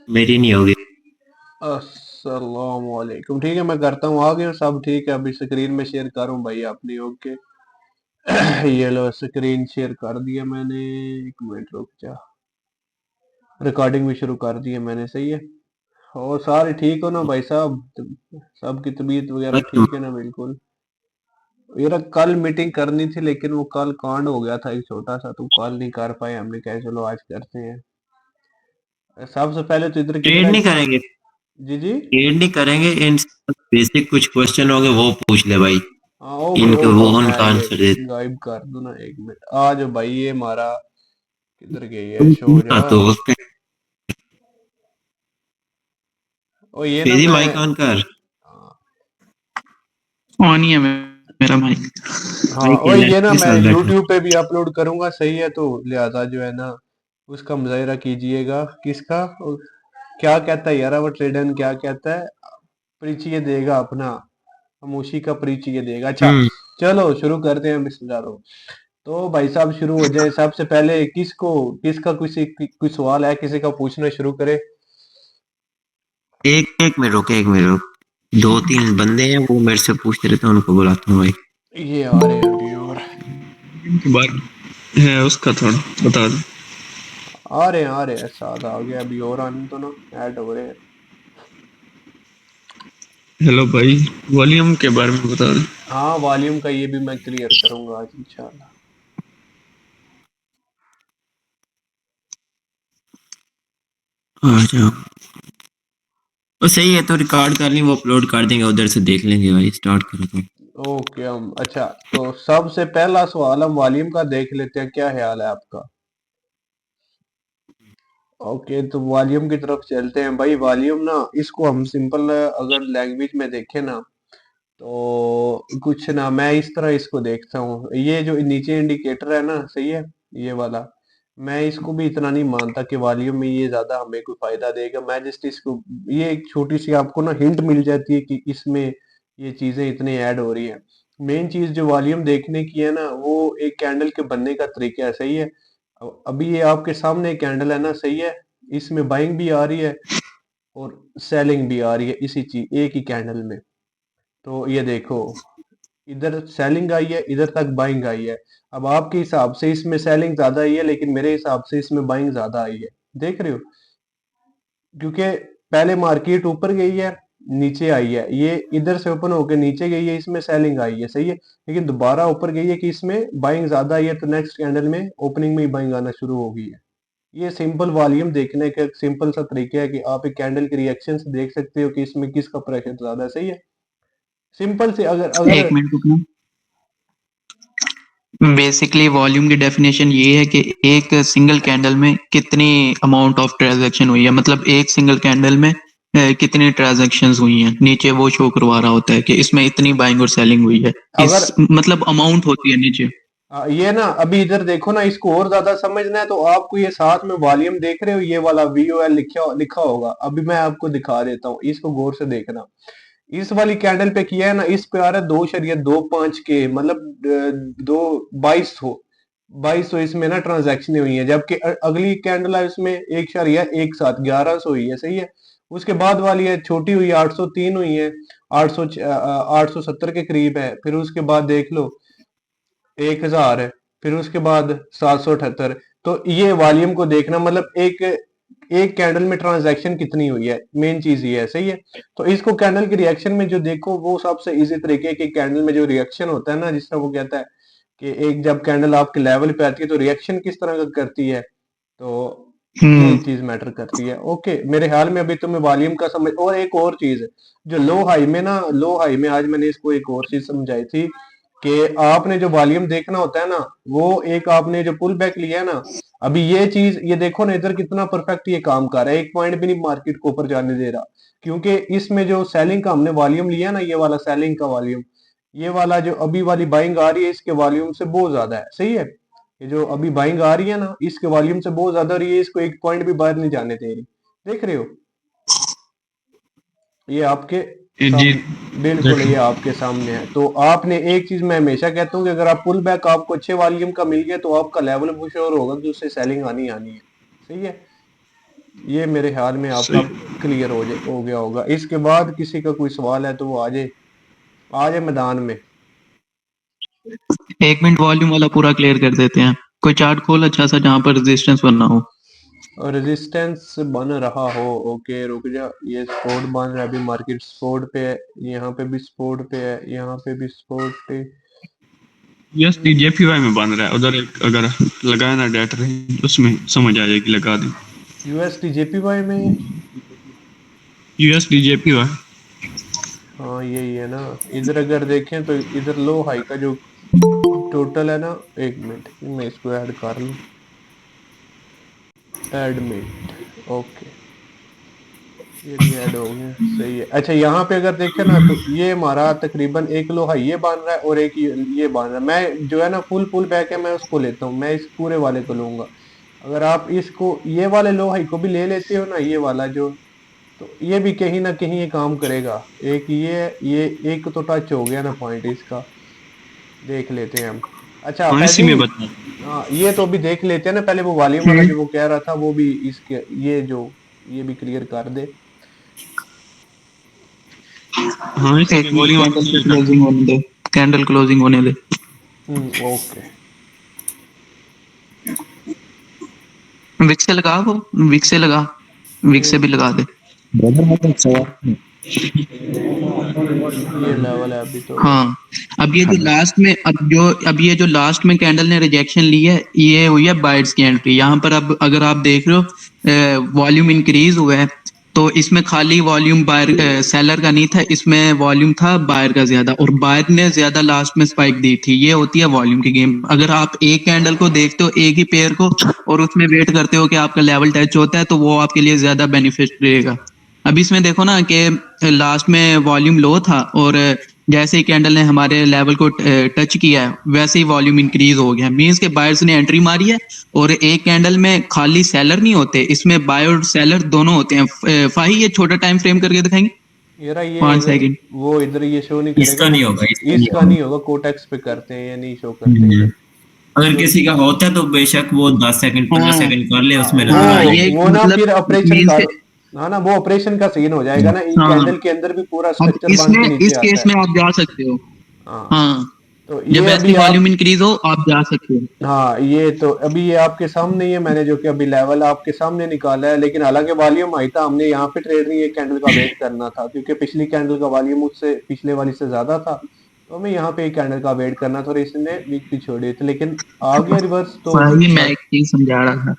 मेरी नहीं होगी। अस्सलाम वालेकुम। ठीक है, मैं करता हूँ। आ गए सब ठीक है। अभी स्क्रीन में शेयर करूँ भाई अपनी। ओके। ये लो, स्क्रीन शेयर कर दिया मैंने। एक मिनट रुक जा। रिकॉर्डिंग भी शुरू कर दी है मैंने। सही है। और सारे ठीक हो ना भाई साहब? सबकी तबीयत वगैरह भाई तुम ठीक है ना? बिल्कुल। यार कल मीटिंग करनी थी लेकिन वो कल कांड हो गया था एक छोटा सा, तो कल नहीं कर पाए। हमने कहा चलो आज करते हैं। सबसे पहले तो इधर ट्रेड कितना। नहीं करेंगे। जी जी। ट्रेड नहीं करेंगे, इन बेसिक कुछ क्वेश्चन होंगे वो पूछ ले भाई। हाँ ओके इनको ओके, वो मैं उनका ये आंसर दे। गायब कर दूं ना? एक मिनट आ जाओ भाई। ये हमारा किधर गई है? तुम शो हो पूछना जा। तो उसके ओ ये ना तेरी मैं। माइक ऑन कर। ऑन ही है मेरा माइक। हाँ भाई ओ के ये ना के मैं साथ बैठो। YouTube पे भी अपलोड करूंगा। सही है, तो लिहाजा जो है ना उसका मुजाहिरा कीजिएगा। किसका? क्या कहता है यार वो ट्रेडन? क्या कहता है? परिचय देगा अपना। खामोशी का परिचय देगा। अच्छा, हम्म। चलो शुरू करते हैं। बिस्मिल्लाह। तो भाई साहब शुरू हो जाए। सबसे पहले किसका कोई सवाल है? किसी का पूछना शुरू करे। एक एक मिनट रुक, एक मिनट रुक। दो तीन बंदे हैं वो मेरे से पूछते रहते हैं, उनको बुलाता हूँ भाई। ये आ रहे हैं अभी। और के बारे है उसका थोड़ा बता दो। आ रहे हैं। साथ आ गया अभी। और आने तो ना, ऐड हो रहे हैं। हेलो भाई, वॉल्यूम के बारे में बता दो। हाँ, वॉल्यूम का ये भी मैं क्लियर करूंगा आज इंशाल्लाह। आ जाओ। वो सही है, तो रिकॉर्ड कर लेंगे, वो अपलोड कर देंगे, उधर से देख लेंगे भाई। स्टार्ट करो तुम। ओके हम। अच्छा, तो सबसे पहला सवाल हम वॉल्यूम का देख लेते हैं। क्या ख्याल है आपका? ओके, तो वॉल्यूम की तरफ चलते हैं भाई। वॉल्यूम ना, इसको हम सिंपल अगर लैंग्वेज में देखें ना, तो कुछ ना मैं इस तरह इसको देखता हूँ। ये जो नीचे इंडिकेटर है ना, सही है, ये वाला। मैं इसको भी इतना नहीं मानता कि वॉल्यूम में ये ज्यादा हमें कोई फायदा देगा। मैं जस्ट इसको, ये एक छोटी सी आपको ना हिंट मिल जाती है कि इसमें ये चीजें इतनी ऐड हो रही है। मेन चीज जो वॉल्यूम देखने की है ना, वो एक कैंडल के बनने का तरीका है। सही है। अभी ये आपके सामने कैंडल है ना, सही है। इसमें बाइंग भी आ रही है और सेलिंग भी आ रही है इसी चीज एक ही कैंडल में। तो ये देखो, इधर सेलिंग आई है, इधर तक बाइंग आई है। अब आपके हिसाब से इसमें सेलिंग ज्यादा आई है, लेकिन मेरे हिसाब से इसमें बाइंग ज्यादा आई है। देख रहे हो? क्योंकि पहले मार्केट ऊपर गई है, नीचे आई है। ये इधर से ओपन होकर नीचे गई है, इसमें सेलिंग आई है। सही है। लेकिन दोबारा ऊपर गई है कि इसमें बाइंग ज्यादा आई है, तो नेक्स्ट कैंडल में ओपनिंग में ही बाइंग आना शुरू हो गई है। ये सिंपल वॉल्यूम देखने का एक सिंपल सा तरीका है कि आप एक कैंडल के रिएक्शन से देख सकते हो कि इसमें किसका प्रेशर ज्यादा है। सही है। सिंपल से अगर अगर एक मिनट रुकना। बेसिकली वॉल्यूम की डेफिनेशन ये है कि एक सिंगल कैंडल में कितनी अमाउंट ऑफ ट्रांजैक्शन हुई है, मतलब एक सिंगल कैंडल में कितनी ट्रांजैक्शंस हुई हैं, नीचे वो शो करवा रहा होता है कि इसमें इतनी बाइंग और सेलिंग हुई है। अगर इस मतलब अमाउंट होती है नीचे। ये ना अभी इधर देखो ना, इसको और ज्यादा समझना है तो आपको ये साथ में वॉल्यूम देख रहे हो, ये वाला VOL लिखा लिखा होगा। अभी मैं आपको दिखा देता हूँ, इसको गौर से देखना। इस वाली कैंडल पे किया है ना, इस पे आ रहा है 2.25 के, मतलब दो 2200 इसमें ना ट्रांजैक्शन हुई है। जबकि अगली कैंडल है उसमें 1.1 1100 हुई है। सही है। उसके बाद वाली है छोटी हुई है, 803 हुई है। 870 के करीब है। फिर उसके बाद देख लो 1000 है। फिर उसके बाद 778। तो ये वॉल्यूम को देखना, मतलब एक एक कैंडल में ट्रांजैक्शन कितनी हुई है, मेन चीज ये है। सही है। तो इसको कैंडल के रिएक्शन में जो देखो, वो सबसे इजी तरीके है कि कैंडल में जो रिएक्शन होता है ना, जिस तरह वो कहता है कि एक जब कैंडल आपके लेवल पे आती है तो रिएक्शन किस तरह का करती है। तो ये हम्म। चीज मैटर करती है। ओके, मेरे ख्याल में अभी तुम्हें वॉल्यूम का समझ। और एक और चीज है, जो लो हाई में ना, लो हाई में आज मैंने इसको एक और चीज समझाई थी कि आपने जो वॉल्यूम देखना होता है ना, वो एक आपने जो पुल बैक लिया है ना, अभी ये चीज ये देखो ना, इधर कितना परफेक्ट ये काम कर रहा है। एक पॉइंट भी नहीं मार्केट को ऊपर जाने दे रहा। क्योंकि इसमें जो सेलिंग का हमने वॉल्यूम लिया ना, ये वाला सेलिंग का वॉल्यूम, ये वाला जो अभी वाली बाइंग आ रही है, इसके वॉल्यूम से बहुत ज्यादा है। सही है। ये जो अभी बाइंग आ रही है ना, इसके वॉल्यूम से बहुत ज्यादा रही है। इसको एक पॉइंट भी बाहर नहीं जाने दे रही। देख रहे हो? ये आपके जी। सामने, बिल्कुल देख लो। ये आपके सामने है। तो आपने एक चीज मैं हमेशा कहता हूँ कि अगर आप पुल बैक आपको अच्छे वॉल्यूम का मिल गया, तो आपका लेवल पुश और होगा कि उससे सेलिंग आनी आनी है। सही है। ये मेरे ख्याल में आपका क्लियर हो गया होगा। इसके बाद किसी का कोई सवाल है तो वो आ जाए मैदान में। 1 मिनट, वॉल्यूम वाला पूरा क्लियर कर देते हैं। कोई चार्ट खोल अच्छा सा जहाँ पर रेजिस्टेंस बनना हो। और रेजिस्टेंस बन रहा हो, ओके रुक जा, ये सपोर्ट बन रहा है, अभी मार्केट सपोर्ट पे है, यहाँ पे भी सपोर्ट पे है, यहाँ पे भी सपोर्ट पे। यूएसडी जेपीवाई में बन रहा है उधर, एक अगर लगाए ना डेट रेंज उसमें समझ आ जाएगी, लगा दें। यूएसडी जेपीवाई में, यूएसडी जेपीवाई, हाँ यही है ना। इधर अगर देखें तो इधर लो हाई का जो टोटल है ना, 1 मिनट मैं इसको ऐड कर लूँ, एडमिट, ओके ये भी ऐड हो गया, सही है। अच्छा यहाँ पे अगर देखें ना तो ये हमारा तकरीबन एक लो हाई ये बन रहा है और एक ये बन रहा है। मैं जो है ना फुल बैक है, मैं उसको लेता हूँ, मैं इस पूरे वाले को लूंगा। अगर आप इसको ये वाले लो हाई को भी ले लेते हो ना, ये वाला जो, तो ये भी कहीं ना कहीं ये काम करेगा। एक ये एक तो टच हो गया ना पॉइंट इसका, देख लेते हैं हम। अच्छा हाँ इसी फैजी, में बता। हाँ ये तो अभी देख लेते हैं ना, पहले वो वॉल्यूम वाला जो वो कह रहा था वो भी इसके, ये भी क्लियर कर दे। हाँ इसी में वॉल्यूम कैंडल को क्लोजिंग होने दे, कैंडल क्लोजिंग होने दे। ओके विक्स से लगा, वो विक्स से लगा, विक्स से भी लगा दे। ये लेवल है अभी तो। हाँ, अब ये जो लास्ट में, अब ये जो लास्ट में कैंडल ने रिजेक्शन ली है, ये हुई है बायर्स की एंट्री। यहाँ पर अब अगर आप देख रहे हो वॉल्यूम इंक्रीज हुआ है, तो इसमें खाली वॉल्यूम बायर सेलर का नहीं था, इसमें वॉल्यूम था बायर का ज्यादा, और बायर ने ज्यादा लास्ट में स्पाइक दी थी। ये होती है वॉल्यूम की गेम। अगर आप एक कैंडल को देखते हो, एक ही पेयर को, और उसमें वेट करते हो कि आपका लेवल टच होता है, तो वो आपके लिए ज्यादा बेनिफिट रहेगा। अब इसमें देखो ना कि लास्ट में वॉल्यूम लो था, और जैसे ही कैंडल ने हमारे लेवल को टच किया है, वैसे ही वॉल्यूम इंक्रीज हो गया। मींस के बायर्स ने एंट्री मारी है, और एक कैंडल में खाली सेलर नहीं होते, इसमें बाय और सेलर दोनों होते हैं। फाही ये छोटा टाइम फ्रेम करके दिखाएंगे, यार ये 5 सेकंड। वो इधर ये शो नहीं करेगा, इसका नहीं होगा, इसका नहीं होगा, कोटेक्स पे करते हैं, ये नहीं शो करते इधर। अगर किसी का होता है तो बेशक वो 10 सेकंड 15 हाँ सेकंड कर ले, उसमें वो नजर आ हाँ, जाए। ये वो ना मतलब फिर ऑपरेशन मींस का, के, हाँ ना वो ऑपरेशन का सीन हो जाएगा ना, इन हाँ, कैंडल के अंदर भी पूरा अब स्ट्रक्चर बन इसमें के नीचे इस आता केस है। में आप जा सकते हो। हाँ हाँ, तो जब ये ऐसी अभी वॉल्यूम आप, इंक्रीज हो आप जा सकते हो। हाँ ये तो अभी ये आपके सामने ही है, मैंने जो कि अभी लेवल आपके सामने निकाला है। लेकिन हालांकि वॉल्यूम आई था, हमने यहाँ पे ट्रेड नहीं, एक कैंडल का वेट करना था, क्योंकि पिछली कैंडल का वॉल्यूम उससे पिछले वाली से ज्यादा था, तो हमें यहाँ पे एक कैंडल का वेट करना था, और इसने वीक भी छोड़ी थी, लेकिन आ गया रिवर्स तो भाई मैं बस। एक चीज समझा रहा था,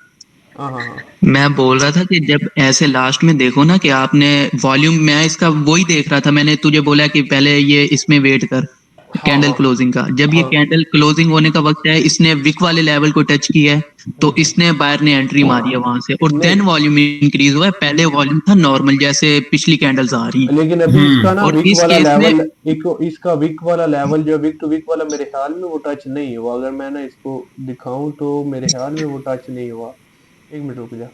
हाँ हाँ हाँ मैं बोल रहा था कि जब ऐसे लास्ट में देखो ना कि आपने वॉल्यूम, मैं इसका वही देख रहा था, मैंने तुझे बोला कि पहले ये इसमें वेट कर हाँ कैंडल हाँ क्लोजिंग का। जब ये हाँ कैंडल क्लोजिंग होने का वक्त है, इसने विक वाले लेवल को टच किया है, तो इसने बायर ने एंट्री मारी है वहां से, और नहीं, देन वॉल्यूम इंक्रीज हुआ है। पहले वॉल्यूम था नॉर्मल जैसे पिछली कैंडल्स आ रही हैं, लेकिन अभी इसका ना और विक इस वाला केस में, लेवल, एक इसका विक वाला लेवल जो विक टू विक वाला, मेरे ख्याल में वो टच नहीं हुआ। अगर मैं ना इसको दिखाऊं तो मेरे ख्याल में वो टच नहीं हुआ। 1 मिनट रुक जा,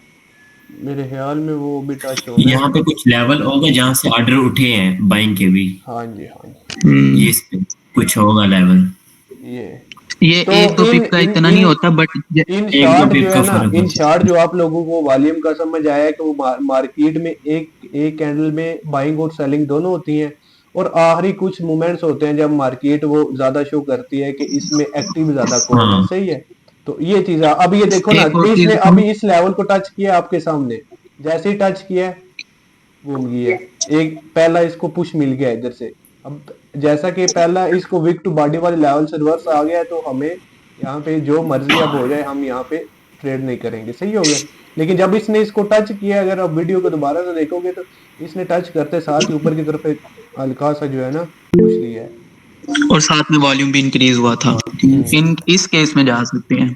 मेरे ख्याल में वो भी टच होना है। यहाँ पे कुछ लेवल होगा जहाँ से ऑर्डर उठे हैं बाइंग के भी, हाँ जी हाँ ये इस पे कुछ होगा लेवल। जी, ये ये तो एक दो इन पिप का इन इतना नहीं इन होता, बट इन एक दो शॉर्ट जो पिप है का ना, फर्क इन होता शॉर्ट जो आप लोगों को वॉल्यूम का समझ आया है कि वो मार्केट में एक एक कैंडल में बाइंग और सेलिंग दोनों होती हैं, और आखिरी कुछ मोमेंट्स होते हैं जब मार्केट वो ज्यादा शो करती है कि इसमें एक्टिव ज्यादा है। कौन है, हाँ सही है। तो ये चीज है। अब ये देखो ना, एक और इसने चीज अभी इस लेवल को टच किया आपके सामने, जैसे ही टच किया घूम गया, एक पहला इसको पुश मिल गया इधर से। अब जैसा कि पहला इसको विक टू बॉडी वाले लेवल से रिवर्स आ गया है, तो हमें यहाँ पे जो मर्जी अब हो जाए, हम यहाँ पे ट्रेड नहीं करेंगे, सही हो गया। लेकिन जब इसने इसको टच किया, अगर आप वीडियो को दोबारा से देखोगे तो इसने टच करते साथ ही ऊपर की तरफ एक हल्का सा जो है ना पुश लिया है। और साथ में वॉल्यूम भी इंक्रीज हुआ था। इन इस केस में जा सकते हैं।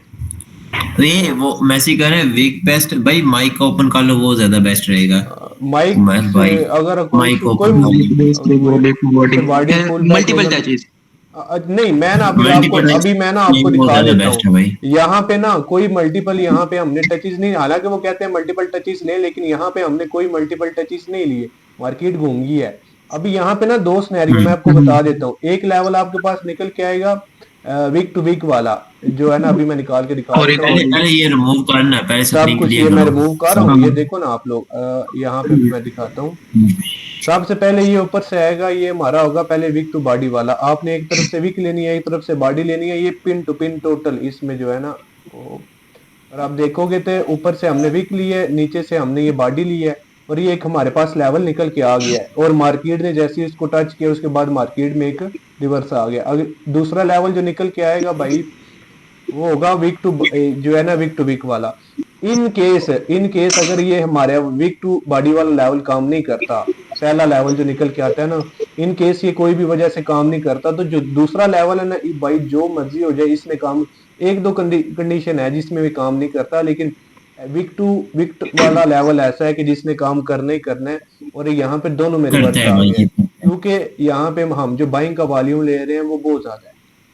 तो ये वो मैसी कह रहे हैं वीक बेस्ट, भाई माइक का ओपन कर लो, वो ज्यादा बेस्ट रहेगा। माइक उमर से भाई अगर कोई माइक कोई ओपन कर लो। जैसे बॉडी पुल बैक मल्टीपल होगा, टचेस। नहीं मैं ना मल्टीपल अभी मैं ना ये आपको वो दिखा ज्यादा देता हूँ। बेस्ट है भाई। यहाँ पे ना कोई मल्टीपल, यहाँ पे हमने टचेस नहीं, हालांकि वो कहते हैं मल्टीपल टचेस ले, लेकिन यहाँ पे हमने कोई मल्टीपल टचेस नहीं लिए, मार्केट घूम गई है। अभी यहाँ पे ना दो सिनेरियो मैं आपको बता देता हूँ। एक लेवल आपके पास निकल के आएगा वीक टू वीक वाला, जो है ना अभी मैं निकाल के दिखा और देता एक हूँ पहले भाई। पहले ये रिमूव करना है, पहले सब स्प्रिंग कुछ क्लियर ये मैं करो। रिमूव कर रहा सब। हूँ, ये देखो ना आप लोग, यहाँ पे भी मैं दिखाता हूँ। सबसे पहले ये ऊपर से आएगा, ये हमारा होगा पहले विक टू बॉडी वाला। आपने एक तरफ से विक लेनी है, एक तरफ से बॉडी लेनी है, ये पिन टू पिन टोटल इसमें जो है ना वो। और आप देखोगे तो ऊपर से हमने विक ली है, नीचे से हमने ये बॉडी ली है, और ये एक हमारे पास लेवल निकल के आ गया है। और मार्केट ने जैसे ही इसको टच किया उसके बाद मार्केट में एक रिवर्स आ गया। अगर दूसरा लेवल जो निकल के आएगा भाई वो होगा वीक टू, जो है ना वीक टू वीक वाला। इन केस अगर ये हमारे वीक टू बॉडी वाला लेवल काम नहीं करता, पहला लेवल जो निकल के आता है ना, इन केस ये कोई भी वजह से काम नहीं करता, तो जो दूसरा लेवल है ना भाई जो मर्जी हो जाए इसमें काम, एक दो कंडीशन है जिसमें भी काम नहीं करता, लेकिन वीक टू वाला लेवल ऐसा है कि जिसने काम करना ही करना है। और यहाँ पे दोनों में करता रिवर्स है आ भाई गया है, ये। क्योंकि यहाँ पे हम जो बाइंग का वॉल्यूम ले रहे हैं वो बहुत ज्यादा है।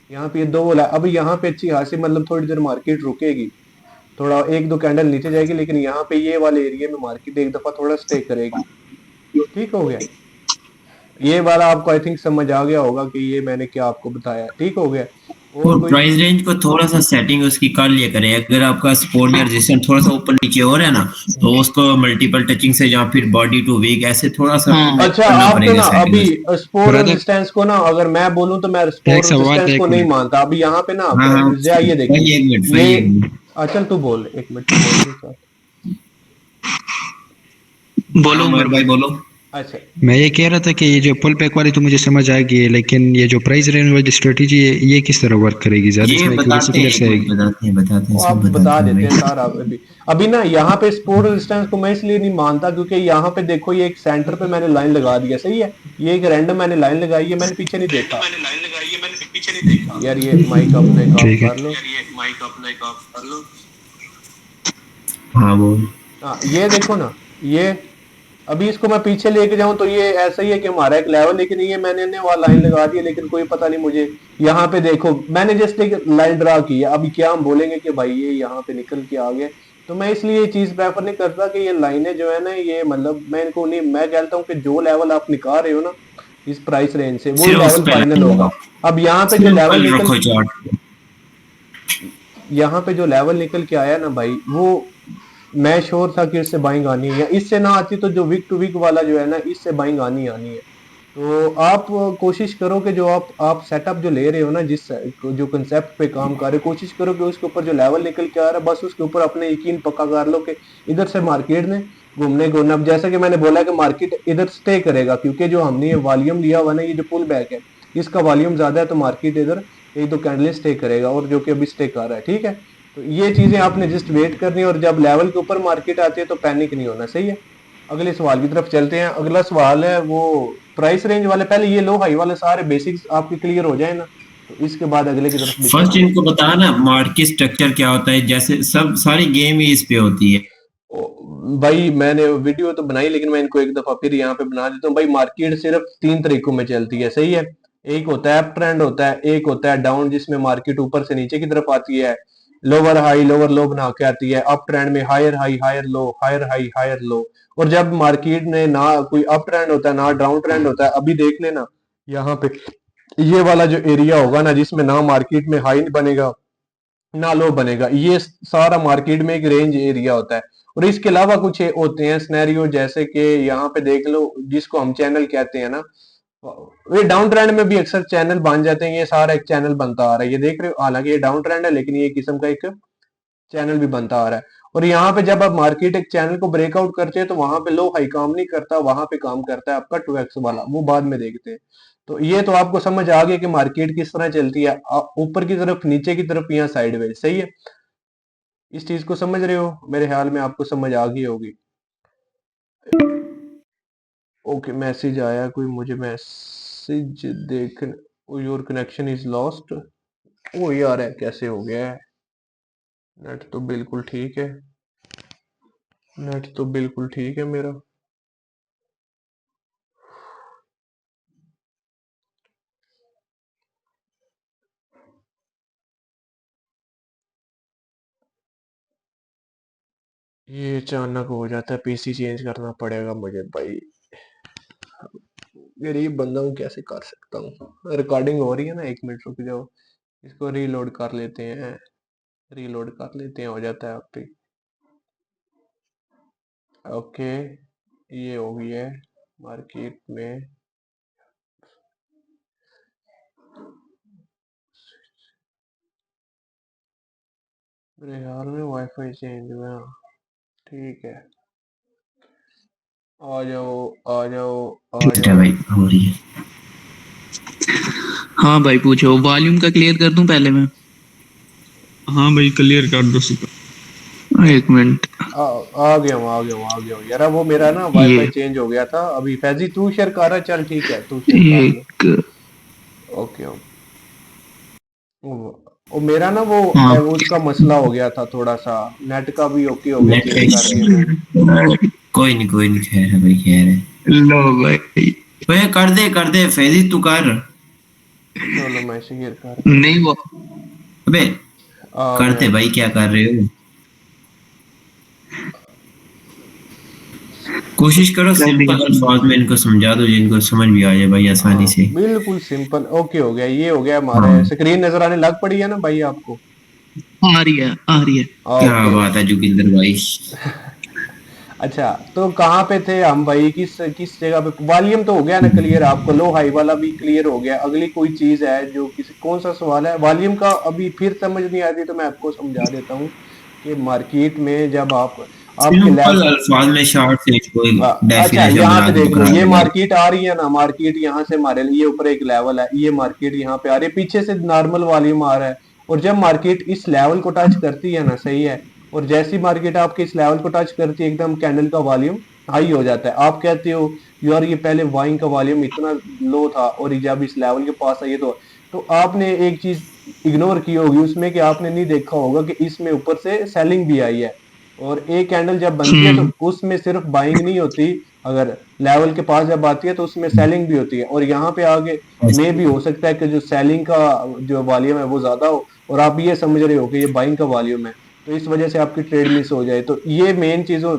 यहाँ पे ये दो वाला, अब यहाँ पे अच्छी खासी मतलब थोड़ी देर मार्केट रुकेगी, थोड़ा एक दो कैंडल नीचे जाएगी, लेकिन यहाँ पे ये वाले एरिया में मार्केट एक दफा थोड़ा स्टे करेगी। ठीक हो गया, ये वाला आपको आई थिंक समझ आ गया होगा कि ये मैंने क्या आपको बताया, ठीक हो गया। और और कोई प्राइस रेंज को थोड़ा सा सेटिंग उसकी कर लिया करें। अगर आपका सपोर्ट या रेजिस्टेंस थोड़ा सा ऊपर नीचे हो रहा है ना, तो उसको मल्टीपल टचिंग से या फिर बॉडी टू वीक ऐसे थोड़ा सा अच्छा करना आप तो पड़ेगा ना अभी सेटिंग। स्पोर्ट ब्रदर रेजिस्टेंस को ना, अगर मैं बोलूं तो मैं एक स्पोर्ट सवाल रेजिस्टेंस है, को एक नहीं मिनट। मानता अभी यहाँ पे ना। हाँ हाँ, ये देखिए, भाई एक मिनट, ये भाई एक मिनट। चल तू बोल, एक मिनट तू बोल तू। हाँ बोलो उमर उमर भाई भाई। बोलो। अच्छा मैं ये कह रहा था कि ये जो पुल बैक वाली तो मुझे समझ आ गई है, लेकिन ये जो प्राइस रेंज वाली स्ट्रेटेजी है ये किस तरह वर्क करेगी, ज्यादा ये इसमें एक्यूरेसी बताते हैं, क्लियर एक से मिनट आएगी? वो बताते हैं, आप सब बता बताते हैं देते हैं भाई। सारा। अभी अभी ना यहाँ पे स्पोर्ट रेजिस्टेंस को मैं इसलिए नहीं मानता क्योंकि यहाँ पे देखो ये एक सेंटर पे मैंने लाइन लगा दिया, सही है। ये एक रैंडम मैंने लाइन लगाई है, मैंने पीछे नहीं देखा। यार ये माइक अपना एक ऑफ ठीक है। कर लो। हाँ बोल। हाँ ये देखो ना, ये अभी इसको मैं पीछे लेके जाऊं तो ये ऐसा ही है कि हमारा एक लेवल, लेकिन ये मैंने ने वहां लाइन लगा दी है, लेकिन कोई पता नहीं मुझे। यहाँ पे देखो मैंने जस्ट एक लाइन ड्रा की है, अभी क्या हम बोलेंगे कि भाई ये यहाँ पे निकल के आ गए। तो मैं इसलिए ये चीज प्रेफर नहीं करता कि ये लाइनें जो है ना, ये मतलब मैं इनको नहीं, मैं कहता हूँ कि जो लेवल आप निकाल रहे हो ना इस प्राइस रेंज से, वही सिर्फ उस लेवल पे फाइनल होगा। लगाओ, अब यहाँ पे जो लेवल सिंपल निकल, रखो चार्ट। यहाँ पे जो लेवल निकल के आया ना भाई, वो मैं श्योर था कि इससे बाइंग आनी है, या इससे ना आती तो जो वीक टू वीक वाला जो है ना इससे बाइंग आनी आनी है। तो आप कोशिश करो कि जो आप सेटअप जो ले रहे हो ना, जिस जो कंसेप्ट पे काम कर रहे हो, कोशिश करो कि उसके ऊपर जो लेवल निकल के आ रहा है बस उसके ऊपर अपने यकीन पक्का कर लो कि इधर से मार्केट ने घूमने। अब जैसा कि मैंने बोला कि मार्केट इधर स्टे करेगा, क्योंकि जो हमने ये वॉल्यूम लिया हुआ ना, ये जो पुल बैक है इसका वॉल्यूम ज्यादा है, तो मार्केट इधर एक दो कैंडल स्टे करेगा, और जो कि अभी स्टे कर रहा है। ठीक है, तो ये चीजें आपने जस्ट वेट करनी है, और जब लेवल के ऊपर मार्केट आती है तो पैनिक नहीं होना, सही है। अगले सवाल की तरफ चलते हैं। अगला सवाल है वो प्राइस रेंज वाले, पहले ये लो हाई वाले सारे बेसिक्स आपके क्लियर हो जाए ना, तो इसके बाद अगले की तरफ भी फर्स्ट चलेंगे। इनको बताना मार्केट स्ट्रक्चर क्या होता है, जैसे सब सारी गेम ही इस पे होती है। भाई मैंने वीडियो तो बनाई, लेकिन मैं इनको एक दफा फिर यहाँ पे बना देता हूँ। भाई मार्केट सिर्फ तीन तरीकों में चलती है, सही है। एक होता है अप ट्रेंड होता है, एक होता है डाउन जिसमें मार्केट ऊपर से नीचे की तरफ आती है, लोअर हाई लोअर लो बना के आती है। अप ट्रेंड में higher high higher low, higher high higher low. और जब मार्केट में ना कोई अप ट्रेंड होता है ना डाउन ट्रेंड होता है, अभी देख लेना यहाँ पे ये वाला जो एरिया होगा ना, जिसमें ना मार्केट में हाई बनेगा ना लो बनेगा, ये सारा मार्केट में एक रेंज एरिया होता है। और इसके अलावा कुछ होते हैं सिनेरियो, जैसे कि यहाँ पे देख लो जिसको हम चैनल कहते हैं ना, ये डाउन ट्रेंड में भी अक्सर चैनल बन जाते हैं। ये सारा एक चैनल बनता आ रहा है, ये देख रहे हो, हालांकि ये डाउन ट्रेंड है लेकिन ये किस्म का एक चैनल भी बनता आ रहा है। और यहाँ पे जब आप मार्केट एक चैनल को ब्रेकआउट करते हैं तो वहां पे लो हाई काम नहीं करता, वहां पे काम करता है आपका 2x वाला, वो बाद में देखते हैं। तो ये तो आपको समझ आ गया कि मार्केट किस तरह चलती है, ऊपर की तरफ नीचे की तरफ या साइडवेज, सही है। इस चीज को समझ रहे हो, मेरे ख्याल में आपको समझ आ गई होगी। ओके मैसेज आया कोई, मुझे मैसेज देख, योर कनेक्शन इज लॉस्ट। ओ यार है, कैसे हो गया है। नेट तो बिल्कुल ठीक है, नेट तो बिल्कुल ठीक है मेरा। ये अचानक हो जाता है, पीसी चेंज करना पड़ेगा मुझे भाई। गरीब बंदा हूँ, कैसे कर सकता हूँ। रिकॉर्डिंग हो रही है ना, एक मिनट रुक जाओ। इसको रीलोड कर लेते हैं, हो जाता है अब भी। ओके, ये हो गई है मार्केट में। मेरे ख्याल में वाईफाई चेंज हुआ, ठीक है। आ जाओ आ जाओ आ कितना जाओ। भाई हो रही है? हाँ भाई पूछो, वॉल्यूम का क्लियर कर दूं पहले मैं? हाँ भाई क्लियर कर दो सुपर। एक मिनट। आ गया हूँ, यार वो मेरा ना ये वाईफाई चेंज हो गया था अभी। फैजी तू शेयर कर रहा है, चल ठीक है, तू शेयर कर ले। एक ओके ओके। वो मेरा ना वो हाँ वो उसका मसला हो गया था थोड़ा सा, नेट का भी ओके हो गया, नेट चेंज कर दिया मैंने। कोई नहीं, खैर है भाई, खैर है। लो भाई। भाई कर दे फैजी, तू कर। चलो मैं शेयर कर दिया। नहीं वो अबे आ कर गया। दे भाई, क्या कर रहे हो? कोशिश करो कर दिया। सिंपल अल्फाज में इनको समझा दो, जिनको समझ भी आ जाए भाई आसानी से। बिल्कुल सिंपल, ओके हो गया, ये हो गया। हमारे हाँ, स्क्रीन नजर आने लग पड़ी है ना भाई आपको? आ रही है, आ रही है। क्या ओके। बात है जोगिंदर भाई। अच्छा, तो कहाँ पे थे हम भाई? किस किस जगह पे? वॉल्यूम तो हो गया ना क्लियर, आपको लो हाई वाला भी क्लियर हो गया। अगली कोई चीज है जो किसी, कौन सा सवाल है? वॉल्यूम का अभी फिर समझ नहीं आती तो मैं आपको समझा देता हूँ कि मार्केट में जब आप आपके सिंपल लैब। अल्फाज में शॉर्ट से कोई अच्छा, डेफिनेशन यहाँ बना पे के देख लो, पकड़ा ये दे भाई। मार्केट आ रही है ना, मार्केट यहाँ से हमारे लिए ऊपर एक लेवल है, ये मार्केट यहाँ पे आ रही है, पीछे से नॉर्मल वॉल्यूम आ रहा है। और जब मार्केट इस लेवल को टच करती है ना, सही है, और जैसी मार्केट आपके इस लेवल को टच करती है, एकदम कैंडल का वॉल्यूम हाई हो जाता है। आप कहते हो यार ये पहले बाइंग का वॉल्यूम इतना लो था और ये जब इस लेवल के पास आई है तो आपने एक चीज इग्नोर की होगी उसमें, कि आपने नहीं देखा होगा कि इसमें ऊपर से सेलिंग भी आई है। और एक कैंडल जब बनती है तो उसमें सिर्फ बाइंग नहीं होती, अगर लेवल के पास जब आती है तो उसमें सेलिंग भी होती है। और यहाँ पे आगे में भी हो सकता है कि जो सेलिंग का जो वॉल्यूम है वो ज्यादा हो और आप ये समझ रहे हो कि ये बाइंग का वॉल्यूम है, तो इस वजह से आपकी ट्रेड मिस हो जाए। तो ये मेन चीजों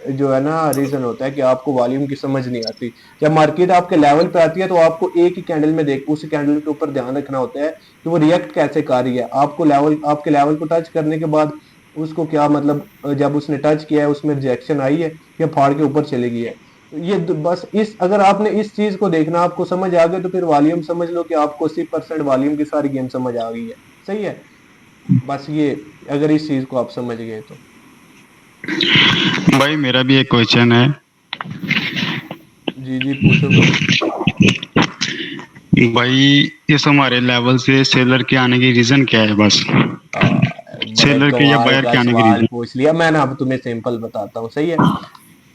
जो है ना रीजन होता है कि आपको वॉल्यूम की समझ नहीं आती। जब मार्केट आपके लेवल पे आती है तो आपको एक ही कैंडल में देख, उस कैंडल के ऊपर ध्यान रखना होता है कि वो रिएक्ट कैसे कर रही है। आपको लेवल, आपके लेवल को टच करने के बाद उसको क्या मतलब, जब उसने टच किया है उसमें रिजेक्शन आई है या फाड़ के ऊपर चली गई है। तो ये बस इस, अगर आपने इस चीज को देखना, आपको समझ आ गया तो फिर वॉल्यूम समझ लो कि आपको 80% वॉल्यूम की सारी गेम समझ आ गई है। सही है, बस ये, अगर इस चीज को आप समझ गए तो। भाई मेरा भी एक क्वेश्चन है। जी जी, पूछो ब्रो। भाई इस हमारे लेवल से सेलर के आने की रीजन क्या है बस? बड़े सेलर के या कमाल बायर का के आने की सवाल रीजन? पूछ लिया मैंने, अब तुम्हें सिंपल बताता हूँ। सही है,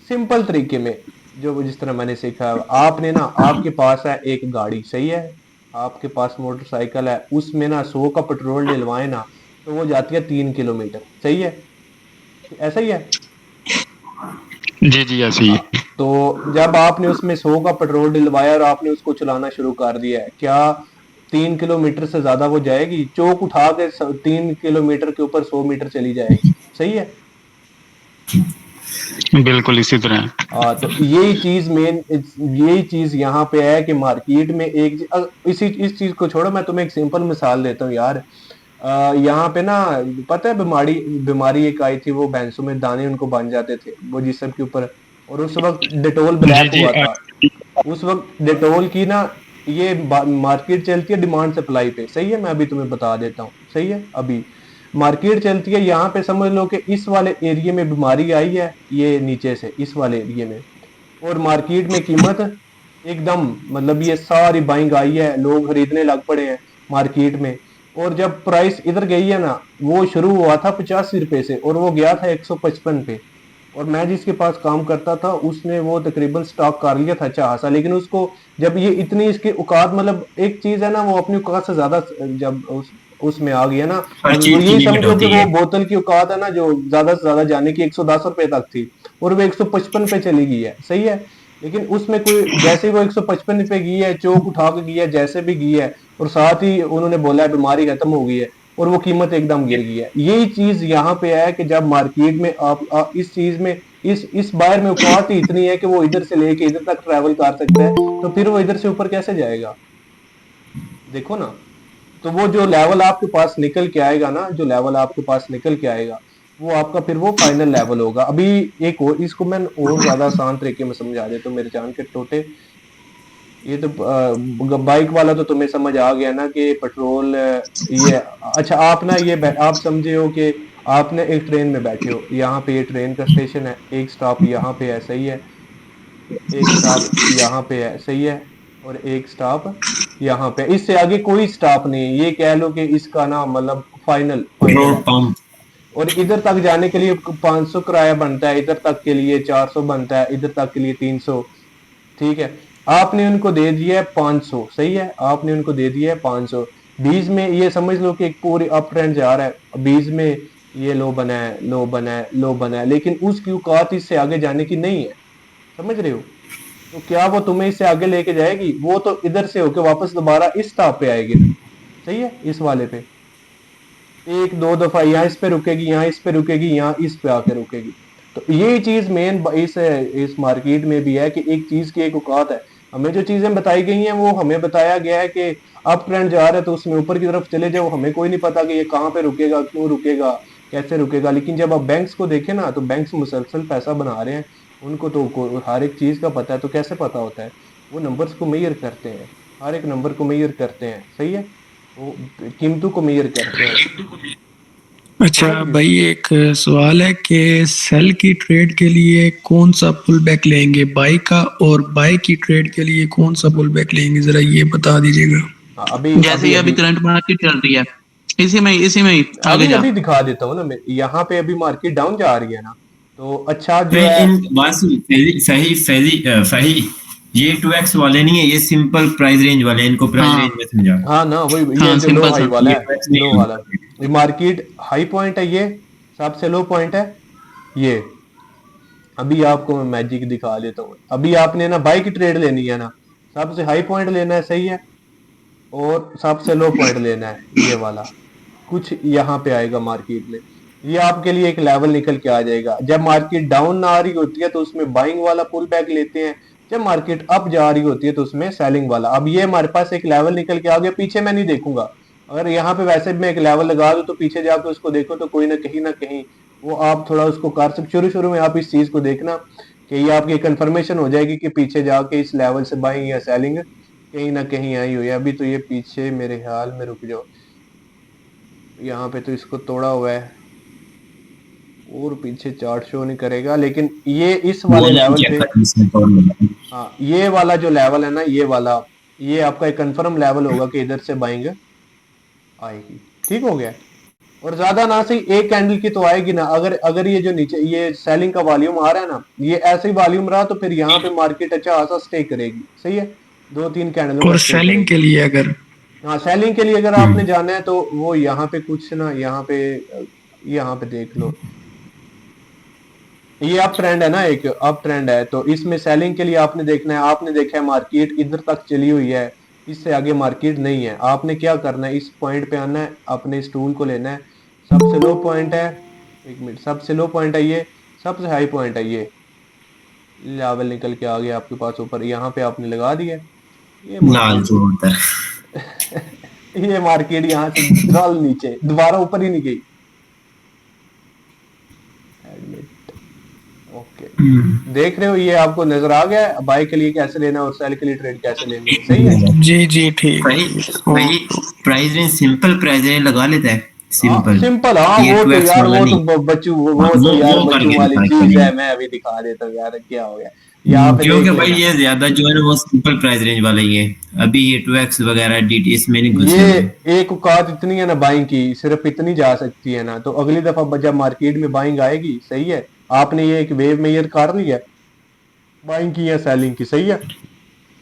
सिंपल तरीके में, जो जिस तरह मैंने सीखा है। आपने ना, आपके पास है एक गाड़ी, सही है, आपके पास मोटरसाइकिल है, उसमें ना 100 का पेट्रोल डलवाए ना तो वो जाती है 3 किलोमीटर, सही है, ऐसा ही है। जी जी ऐसे ही। तो जब आपने उसमें 100 का पेट्रोल डलवाया और आपने उसको चलाना शुरू कर दिया है, क्या 3 किलोमीटर से ज्यादा वो जाएगी? चौक उठा के 3 किलोमीटर के ऊपर 100 मीटर चली जाएगी, सही है। बिल्कुल इसी तरह। तो यही चीज मेन, यही चीज यहाँ पे है कि मार्केट में इसी इस चीज को छोड़ो, मैं तुम्हें एक सिंपल मिसाल देता हूँ यार। यहाँ पे ना, पता है बीमारी, बीमारी एक आई थी, वो भैंसों में दाने उनको बन जाते थे वो जिस्म के ऊपर, और उस वक्त डेटोल जी ब्लैक जी हुआ था। उस वक्त डेटोल की ना, ये मार्केट चलती है डिमांड सप्लाई पे, सही है, मैं अभी तुम्हें बता देता हूँ, सही है। अभी मार्केट चलती है, यहाँ पे समझ लो कि इस वाले एरिया में बीमारी आई है, ये नीचे से इस वाले एरिया में, और मार्केट में कीमत एकदम, मतलब ये सारी बाइंग आई है, लोग खरीदने लग पड़े हैं मार्केट में। और जब प्राइस इधर गई है ना, वो शुरू हुआ था 85 रुपए से और वो गया था 155 पे। और मैं जिसके पास काम करता था उसने वो तकरीबन स्टॉक कर लिया था अच्छा खासा, लेकिन उसको जब ये इतनी इसकी औकात, मतलब एक चीज है ना, वो अपनी औकात से ज्यादा जब उसमें आ गया ना, हर अब चीज की यही समझ लिमिट लो कि होती वो है। बोतल की औकात है ना, जो ज्यादा से ज्यादा जाने की 110 रुपए तक थी और वो 155 पे चली गई है, सही है। लेकिन उसमें कोई, जैसे ही वो 155 पे गई है, चौक उठा के गई है, जैसे भी गई है, और साथ ही उन्होंने बोला है बीमारी खत्म हो गई है, और वो कीमत एकदम गिर गई है। यही चीज यहाँ पे है कि जब मार्केट में इस चीज में, इस बायर में औकात ही इतनी है कि वो इधर से लेके इधर तक ट्रेवल कर सकता है, तो फिर वो इधर से ऊपर कैसे जाएगा? देखो ना। तो वो जो लेवल आपके पास निकल के आएगा ना, जो लेवल आपके पास निकल के आएगा वो आपका फिर वो फाइनल लेवल होगा। अभी एक और इसको मैं और ज्यादा आसान तरीके में समझा देता हूँ मेरे जान के टोटे। ये तो बाइक वाला तो तुम्हें समझ आ गया ना कि पेट्रोल ये अच्छा आप ना ये आप समझे हो कि आपने एक ट्रेन में बैठे हो, यहाँ पे ये ट्रेन का स्टेशन है, एक स्टॉप यहाँ पे है, सही है, एक स्टॉप यहाँ पे है, सही है, और एक स्टॉप यहाँ पे, इससे आगे कोई स्टॉप नहीं है, ये कह लो कि इसका ना मतलब फाइनल पेट्रोल है। पंप। और इधर तक जाने के लिए 500 किराया बनता है, इधर तक के लिए 400 बनता है, इधर तक के लिए 300, ठीक है। आपने उनको दे दिया है 500, सही है, आपने उनको दे दिया है 500, बीच में ये समझ लो कि एक पूरी अप ट्रेंड जा रहा है, बीच में ये लो बना है, लो बना है, लो बना है, लेकिन उसकी औकात इससे आगे जाने की नहीं है, समझ रहे हो? तो क्या वो तुम्हें इससे आगे लेके जाएगी? वो तो इधर से होके वापस दोबारा इस स्टॉप पे आएगी ना, सही है, इस वाले पे एक दो दफा यहाँ इस पे रुकेगी, यहाँ इस पे रुकेगी, यहाँ इस पे आके रुकेगी। तो ये चीज मेन इस मार्केट में भी है कि एक चीज की एक औकात है। हमें जो चीजें बताई गई हैं वो हमें बताया गया है कि अप ट्रेंड जा रहा है तो उसमें ऊपर की तरफ चले जाओ, हमें कोई नहीं पता कि ये कहाँ पे रुकेगा, क्यों रुकेगा, कैसे रुकेगा। लेकिन जब आप बैंक्स को देखें ना, तो बैंक्स मुसलसल पैसा बना रहे हैं, उनको तो हर एक चीज का पता है। तो कैसे पता होता है? वो नंबर्स को मेजर करते हैं, हर एक नंबर को मेजर करते हैं, सही है, वो कीमतों को मेजर करते हैं। अच्छा भाई, एक सवाल है कि सेल की ट्रेड के लिए कौन सा पुल बैक लेंगे, बाई का, और बाई की ट्रेड के लिए कौन सा पुल बैक लेंगे, जरा ये बता दीजिएगा। अभी जैसे ये अभी करंट मार्केट चल रही है, इसी में ही आगे अभी जा। अभी दिखा देता हूँ ना मैं, यहाँ पे अभी मार्केट डाउन जा रही है ना, तो अच्छा जो फिर है इन बस सही ये 2x वाले नहीं है, ये सिंपल प्राइस रेंज वाले हैं, इनको प्राइस हाँ। रेंज में समझा। हाँ ना, वही ये हाँ, जो लो सिंपल हाई सा। वाला ये है, 2x नहीं लो है। वाला, ये मार्केट हाई पॉइंट है, ये सबसे लो पॉइंट है ये। अभी आपको मैं मैजिक दिखा देता हूँ। अभी आपने ना बाई की ट्रेड लेनी है ना, सबसे हाई पॉइंट लेना है, सही है, और सबसे लो पॉइंट लेना है ये वाला, कुछ यहाँ पे आएगा मार्केट में, ये आपके लिए एक लेवल निकल के आ जाएगा। जब मार्केट डाउन ना आ रही होती है तो उसमें बाइंग वाला पुल बैक लेते हैं, जब मार्केट अप जा रही होती है तो उसमें सेलिंग वाला। अब ये हमारे पास एक लेवल निकल के आ गया, पीछे मैं नहीं देखूंगा, अगर यहाँ पे वैसे भी मैं एक लेवल लगा दूं तो पीछे जाके उसको देखो तो कोई ना कहीं वो आप थोड़ा उसको कर सकते। शुरू में आप इस चीज को देखना कि ये आपकी कंफर्मेशन हो जाएगी कि पीछे जाके इस लेवल से बाइंग या सेलिंग कहीं ना कहीं आई हुई है। अभी तो ये पीछे मेरे ख्याल में, रुक जाओ, यहाँ पे तो इसको तोड़ा हुआ है और पीछे चार्ट शो नहीं करेगा, लेकिन ये इस वाले लेवल पे, हाँ ये वाला जो लेवल है ना, ये वाला, ये आपका एक कंफर्म लेवल होगा कि इधर से बाइंग आएगी, ठीक हो गया। और ज्यादा ना सही एक कैंडल की तो आएगी ना, अगर ये जो नीचे ये सेलिंग का वॉल्यूम आ रहा है ना, ये ऐसे ही वॉल्यूम रहा तो फिर यहाँ पे मार्केट अच्छा खासा स्टे करेगी, सही है, 2-3 कैंडल। और सेलिंग के लिए अगर, हाँ सेलिंग के लिए अगर आपने जाना है तो वो यहाँ पे कुछ ना, यहाँ पे देख लो, ये अप ट्रेंड है ना, एक अप ट्रेंड है, तो इसमें सेलिंग के लिए आपने देखना है, आपने देखा है मार्केट इधर तक चली हुई है, इससे आगे मार्केट नहीं है। आपने क्या करना है, इस पॉइंट पे आना है, अपने इस टूल को लेना है, सबसे लो पॉइंट है, एक मिनट, सबसे लो पॉइंट है ये, सबसे हाई पॉइंट है ये, लेवल निकल के आ गया आपके पास ऊपर, यहाँ पे आपने लगा दिया ये ये मार्केट यहाँ से ड्रॉल नीचे दोबारा ऊपर ही नहीं गई। ओके, देख रहे हो, ये आपको नजर आ गया है बाय के लिए कैसे लेना और सेल के लिए ट्रेड कैसे लेनी है, सही है। जी ठीक। भाई price range simple price range लगा लेता है, सिंपल सिंपल, हाँ वो तो यार वो तो बच्चू वाली चीज है, मैं अभी दिखा देता हूँ यार क्या हो गया यहाँ पे, क्योंकि भाई ये ज्यादा जो है ना वो सिंपल प्राइस रेंज वाला ही है। अभी ये 2x वगैरह डीटी इसमें नहीं घुसते। ये एक औकात इतनी है ना बाइंग की, सिर्फ इतनी जा सकती है ना, तो अगली दफा जब मार्केट में बाइंग आएगी, सही है, आपने ये एक वेव मेजर कर लिया बाइंग की या सेलिंग की, सही है,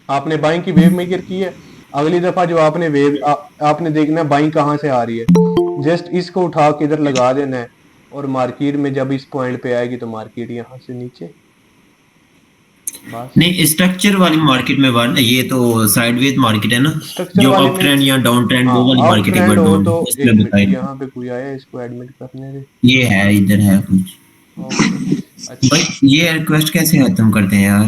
आपने बाइंग की वेव मेजर की है, अगली दफा जो आपने वेव आपने देखना बाइंग कहाँ से आ रही है, जस्ट इसको उठा के इधर लगा देना है, और मार्केट में जब इस पॉइंट पे आएगी तो मार्केट यहाँ से नीचे नहीं, स्ट्रक्चर वाली मार्केट में वन, ये तो साइडवेज मार्केट है ना, जो अप ट्रेंड या डाउन ट्रेंड वो वाली मार्केट है, तो यहाँ पे कोई आया इसको एडमिट करने दे, ये है, इधर है कुछ। अच्छा भाई ये रिक्वेस्ट कैसे खत्म करते हैं यार?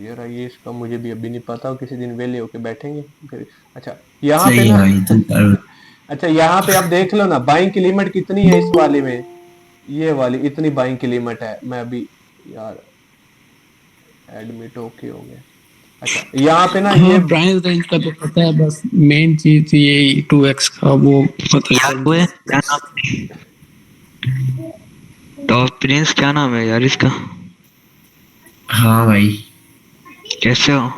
जरा ये इसका मुझे भी अभी नहीं पता, किसी दिन वेले होके बैठेंगे फिर। अच्छा यहाँ पे सही है ना भाई तुम कर। अच्छा यहाँ पे आप देख लो ना बाइंग की लिमिट कितनी है इस वाले में, ये वाली इतनी बाइंग की लिमिट है। मैं अभी यार एडमिट ओके हो गया। अच्छा यहाँ पे ना ये हाँ प्राइस रेंज का तो पता है, बस मेन चीज ये 2x का वो पता यार चल वो है जाए। क्या नाम, टॉप प्रिंस क्या नाम है यार इसका, हाँ भाई कैसे हो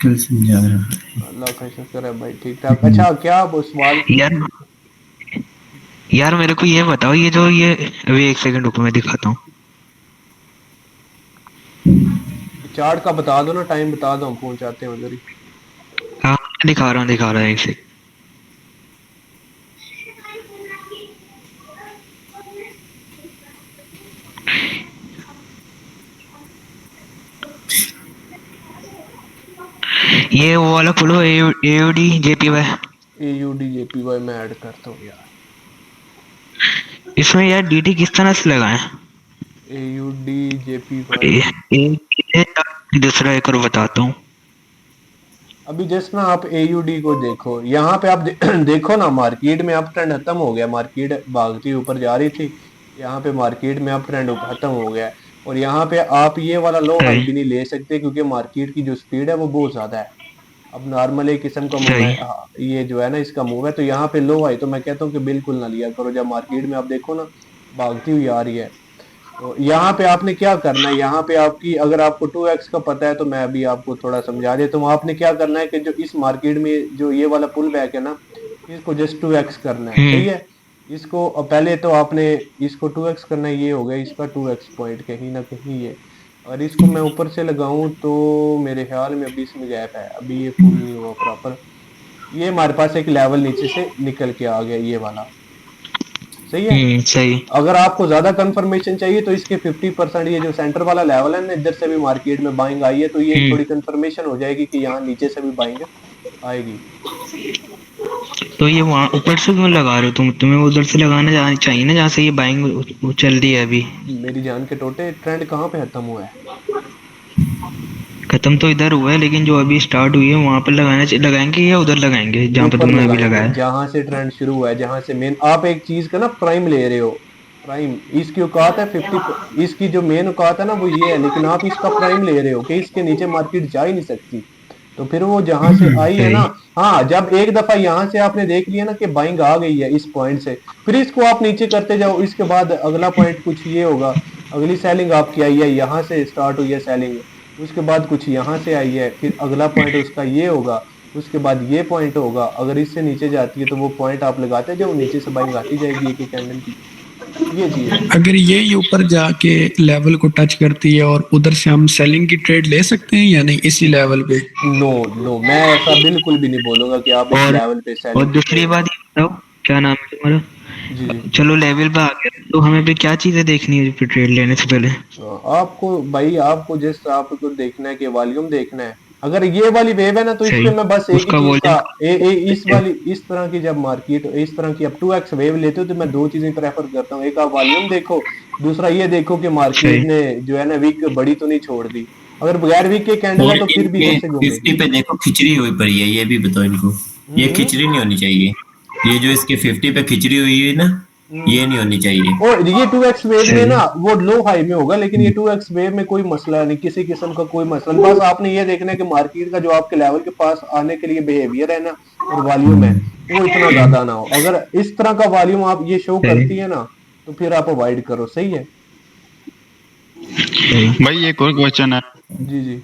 कल समझा रहा है। अल्लाह का शुक्र है भाई ठीक ठाक। अच्छा क्या वो सवाल यार? यार मेरे को ये बताओ, ये जो ये अभी एक सेकंड रुको मैं दिखाता हूँ। चार्ट का बता दो ना, टाइम बता दो, हम पहुंचाते हैं उधर ही। हाँ मैं दिखा रहा हूँ एक सेकंड। ये वो वाला खोलो, एओडी जेपीवाई। AUDJPY में ऐड करता हूँ यार। इसमें यार डीटी किस तरह से लगाएं? AUDJPY दूसरा एक और बताता हूँ। अभी जस्ट ना आप AUD को देखो, यहाँ पे आप देखो ना मार्केट में अब ट्रेंड खत्म हो गया, मार्केट भागती ऊपर जा रही थी, यहाँ पे मार्केट में अब ट्रेंड खत्म हो गया है। और यहाँ पे आप ये वाला लो हाई सही भी नहीं ले सकते क्योंकि मार्केट की जो स्पीड है वो बहुत ज्यादा है। अब नॉर्मल एक किस्म का मूव है, सही हाँ, ये जो है ना इसका मूव है, तो यहाँ पे लो हाई तो मैं कहता हूँ कि बिल्कुल ना लिया करो। जब मार्केट में आप देखो ना भागती हुई आ रही है, तो यहाँ पे आपने क्या करना है, यहाँ पे आपकी अगर आपको 2x का पता है तो मैं अभी आपको थोड़ा समझा देता हूँ। आपने क्या करना है कि जो इस मार्केट में जो ये वाला पुल बैक है ना, इसको जस्ट 2x करना है, सही है। इसको पहले तो आपने इसको 2x करना है, ये हो गया इसका 2x पॉइंट कहीं ना कहीं ये। और इसको मैं ऊपर से लगाऊं तो मेरे ख्याल में अभी इसमें गैप है, अभी ये फुल नहीं हुआ प्रॉपर। ये हमारे पास एक लेवल नीचे से निकल के आ गया ये वाला, सही है। सही अगर आपको ज्यादा कंफर्मेशन चाहिए तो इसके 50% ये जो सेंटर वाला लेवल है ना, इधर से भी मार्केट में बाइंग आई है, तो ये थोड़ी कंफर्मेशन हो जाएगी कि यहाँ नीचे से भी बाइंग आएगी। तो ये वहाँ ऊपर से क्यों लगा रहे हो तुम? तुम्हें उधर से लगाना चाहिए ना जहाँ से ये बाइंग चल रही है अभी। मेरी जान के टोटे ट्रेंड कहाँ पे खत्म हुआ है? खत्म तो इधर हुआ है, लेकिन जो अभी स्टार्ट हुई है वहां पर लगाएंगे या उधर लगाएंगे जहाँ पर ऊपर तुमने अभी लगाएंगे लगाया? जहां से ट्रेंड शुरू हुआ है, जहां से मेन आप एक चीज का ना प्राइम ले रहे हो। प्राइम इसकी औकात है 50, इसकी जो मेन औकात है ना वो ये है, लेकिन आप इसका प्राइम ले रहे हो कि इसके नीचे मार्केट जा ही नहीं सकती। तो फिर वो जहां से आई है ना, सही हाँ, जब एक दफा यहाँ से आपने देख लिया ना कि बाइंग आ गई है इस पॉइंट से, फिर इसको आप नीचे करते जाओ। इसके बाद अगला पॉइंट कुछ ये होगा, अगली सेलिंग आपकी आई है, यहाँ से स्टार्ट हुई है सेलिंग, उसके बाद कुछ यहाँ से आई है, फिर अगला पॉइंट उसका ये होगा, उसके बाद ये पॉइंट होगा। अगर इससे नीचे जाती है तो वो पॉइंट आप लगाते जाओ, नीचे से बाइंग आती जाएगी एक एक कैंडल की, ये चीज है। अगर ये ऊपर जाके लेवल को टच करती है और उधर से हम सेलिंग की ट्रेड ले सकते हैं या नहीं इसी लेवल पे? नो नो, मैं ऐसा बिल्कुल भी नहीं बोलूंगा कि आप इस और लेवल पे और सेलिंग की दूसरी ट्रेड। बात ये बताओ, क्या नाम है तुम्हारा? जी जी। चलो लेवल पे आ गया, तो हमें भी क्या चीजें देखनी है फिर ट्रेड लेने से पहले? आपको भाई आपको जस्ट आपको देखना है कि वॉल्यूम देखना है। अगर ये वाली वेव है ना तो इस पे सही मैं बस एक ही उसका चीज का वॉल्यूम इस वाली इस तरह की जब मार्केट इस तरह की अब 2x वेव लेते हो तो मैं दो चीजें प्रेफर करता हूँ। एक आप वॉल्यूम देखो, दूसरा ये देखो कि मार्केट सही ने जो है ना वीक बड़ी तो नहीं छोड़ दी। अगर बगैर वीक के कैंडल और है तो फिर भी इनके इधर से घूमेगी। 50 पे देखो खिचड़ी हुई पड़ी है, ये भी बताओ इनको। ये हम्म खिचड़ी नहीं होनी चाहिए, ये जो इसके 50 पे खिचड़ी हुई है ना, हम्म। ये नहीं होनी चाहिए। और ये 2x वेव में सही ना वो लो हाई में होगा, लेकिन ये 2x वेव में कोई मसला नहीं, किसी किस्म का कोई मसला नहीं। बस आपने ये देखना है कि मार्केट का जो आपके लेवल के पास आने के लिए बिहेवियर है ना और वॉल्यूम है वो इतना ज्यादा ना हो। अगर इस तरह का वॉल्यूम आप ये शो सही करती है ना तो फिर आप अवॉइड करो, सही है। सही भाई एक और क्वेश्चन है जी जी।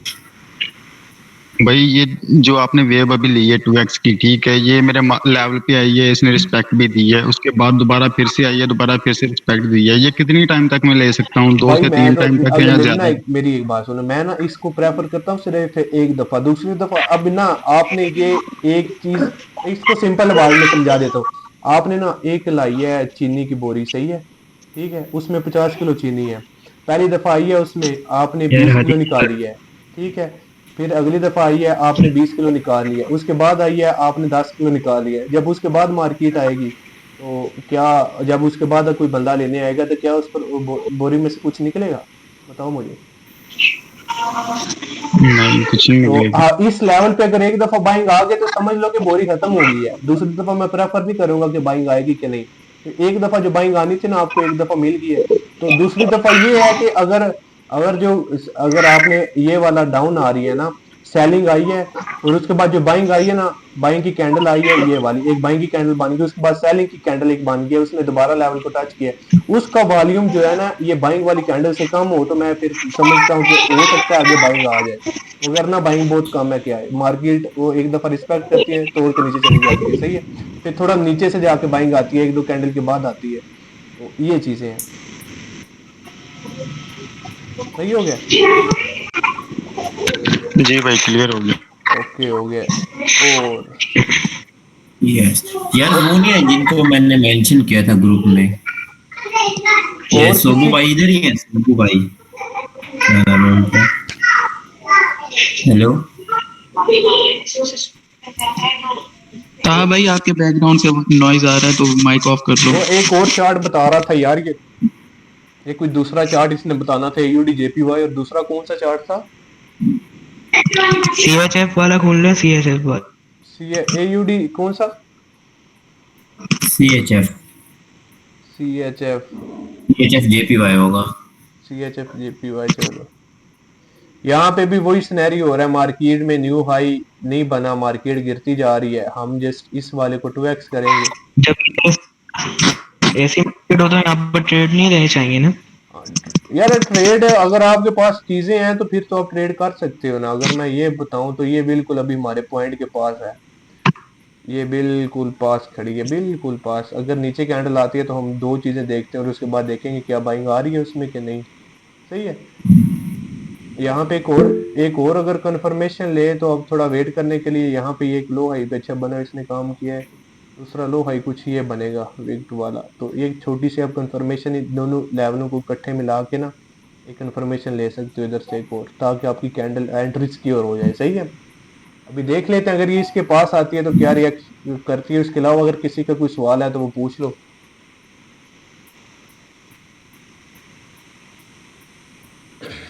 भाई, ये जो आपने वेव अभी ली है 2x की, ठीक है, ये मेरे लेवल पे आई है, इसने रिस्पेक्ट भी दी है, उसके बाद दोबारा फिर से आई है, दोबारा फिर से रिस्पेक्ट दी है, ये कितनी टाइम तक मैं ले सकता हूँ? दो भाई से मैं तीन तो टाइम तक है अगर या मेरी ना ज्यादा? मेरी एक बात सुनो, मैं ना इसको प्रेफर करता हूँ सिर्फ एक दफा, दूसरी दफा अब ना आपने ये एक चीज, इसको सिंपल वर्ड में समझा देता हूँ। आपने ना एक लाई है चीनी की बोरी, सही है, ठीक है, उसमें 50 किलो चीनी है। पहली दफा आई है उसमें आपने यार 20 किलो हरी निकाली है, ठीक है। फिर अगली दफा आई है आपने 20 किलो निकाल लिया, उसके बाद आई है आपने 10 किलो निकाल लिया। जब उसके बाद मार्केट आएगी तो क्या, जब उसके बाद कोई बंदा लेने आएगा तो क्या उस पर बोरी में से कुछ निकलेगा? बताओ मुझे। नहीं कुछ नहीं तो मिलेगी। इस लेवल पे अगर एक दफा बाइंग आ गए तो समझ लो कि बोरी खत्म हो गई है। दूसरी दफा मैं प्रेफर नहीं करूंगा कि बाइंग आएगी कि नहीं। तो एक दफा जो बाइंग आनी थी ना, आपको एक दफा मिल गई है। तो दूसरी दफा ये है कि अगर अगर जो अगर आपने ये वाला डाउन आ रही है ना, सेलिंग आई है, और उसके बाद जो बाइंग आई है ना, बाइंग की कैंडल आई है ये वाली, एक बाइंग की कैंडल बन गई, उसके बाद सेलिंग की कैंडल एक बन गई, उसने दोबारा लेवल को टच किया, उसका वॉल्यूम जो है ना ये बाइंग वाली कैंडल से कम हो, तो मैं फिर समझता हूँ कि हो सकता है आगे बाइंग आ जाए। अगर ना बाइंग बहुत कम है, क्या है मार्केट वो एक दफा रिस्पेक्ट करती है, तोड़ के नीचे चली जाती है, सही है। फिर थोड़ा नीचे से जाके बाइंग आती है, एक दो कैंडल के बाद आती है। तो ये चीजें हैं। सही हो गया। जी भाई क्लियर हो गया। ओके हो गया। और यस यार, और वो नहीं है जिनको मैंने मेंशन किया था ग्रुप में, ये और सोबू किसी भाई इधर ही है, सोबू भाई, क्या नाम है उनका? हेलो। हाँ भाई, आपके बैकग्राउंड से नॉइज आ रहा है तो माइक ऑफ कर लो। वो एक और चार्ट बता रहा था यार, ये कोई दूसरा चार्ट इसने बताना था, AUD JPY, और दूसरा कौन सा चार्ट था? CHF वाला खोल लो, CHF वाला। सी AUD कौन सा? CHF, CHF। CHF JPY होगा। CHF JPY, चलो। यहाँ पे भी वही सिनेरियो हो रहा है, मार्केट में न्यू हाई नहीं बना, मार्केट गिरती जा रही है, हम जस्ट इस वाले को 2x करेंगे। जब ऐसी मार्केट हो तो यहाँ पर ट्रेड नहीं रहने चाहिए ना। यार ट्रेड अगर आपके पास चीजें हैं तो फिर तो आप ट्रेड कर सकते हो ना। अगर मैं ये बताऊं तो ये बिल्कुल अभी हमारे पॉइंट के पास है, ये बिल्कुल पास खड़ी है, बिल्कुल पास। अगर नीचे कैंडल आती है तो हम दो चीजें देखते हैं और उसके बाद देखेंगे क्या बाइंग आ रही है उसमें कि नहीं। सही है। यहाँ पे एक और अगर कंफर्मेशन ले तो अब थोड़ा वेट करने के लिए, यहाँ पे एक लो हाई पे अच्छा बना, इसने काम किया है। दूसरा लो हाई कुछ ये बनेगा विक्ट वाला, तो एक छोटी सी अब कंफर्मेशन दोनों लेवलों को इकट्ठे मिला के ना एक कंफर्मेशन ले सकते हो इधर से एक और, ताकि आपकी कैंडल एंट्री सिक्योर हो जाए। सही है। अभी देख लेते हैं अगर ये इसके पास आती है तो क्या रिएक्ट करती है। उसके अलावा अगर किसी का कोई सवाल है तो वो पूछ लो।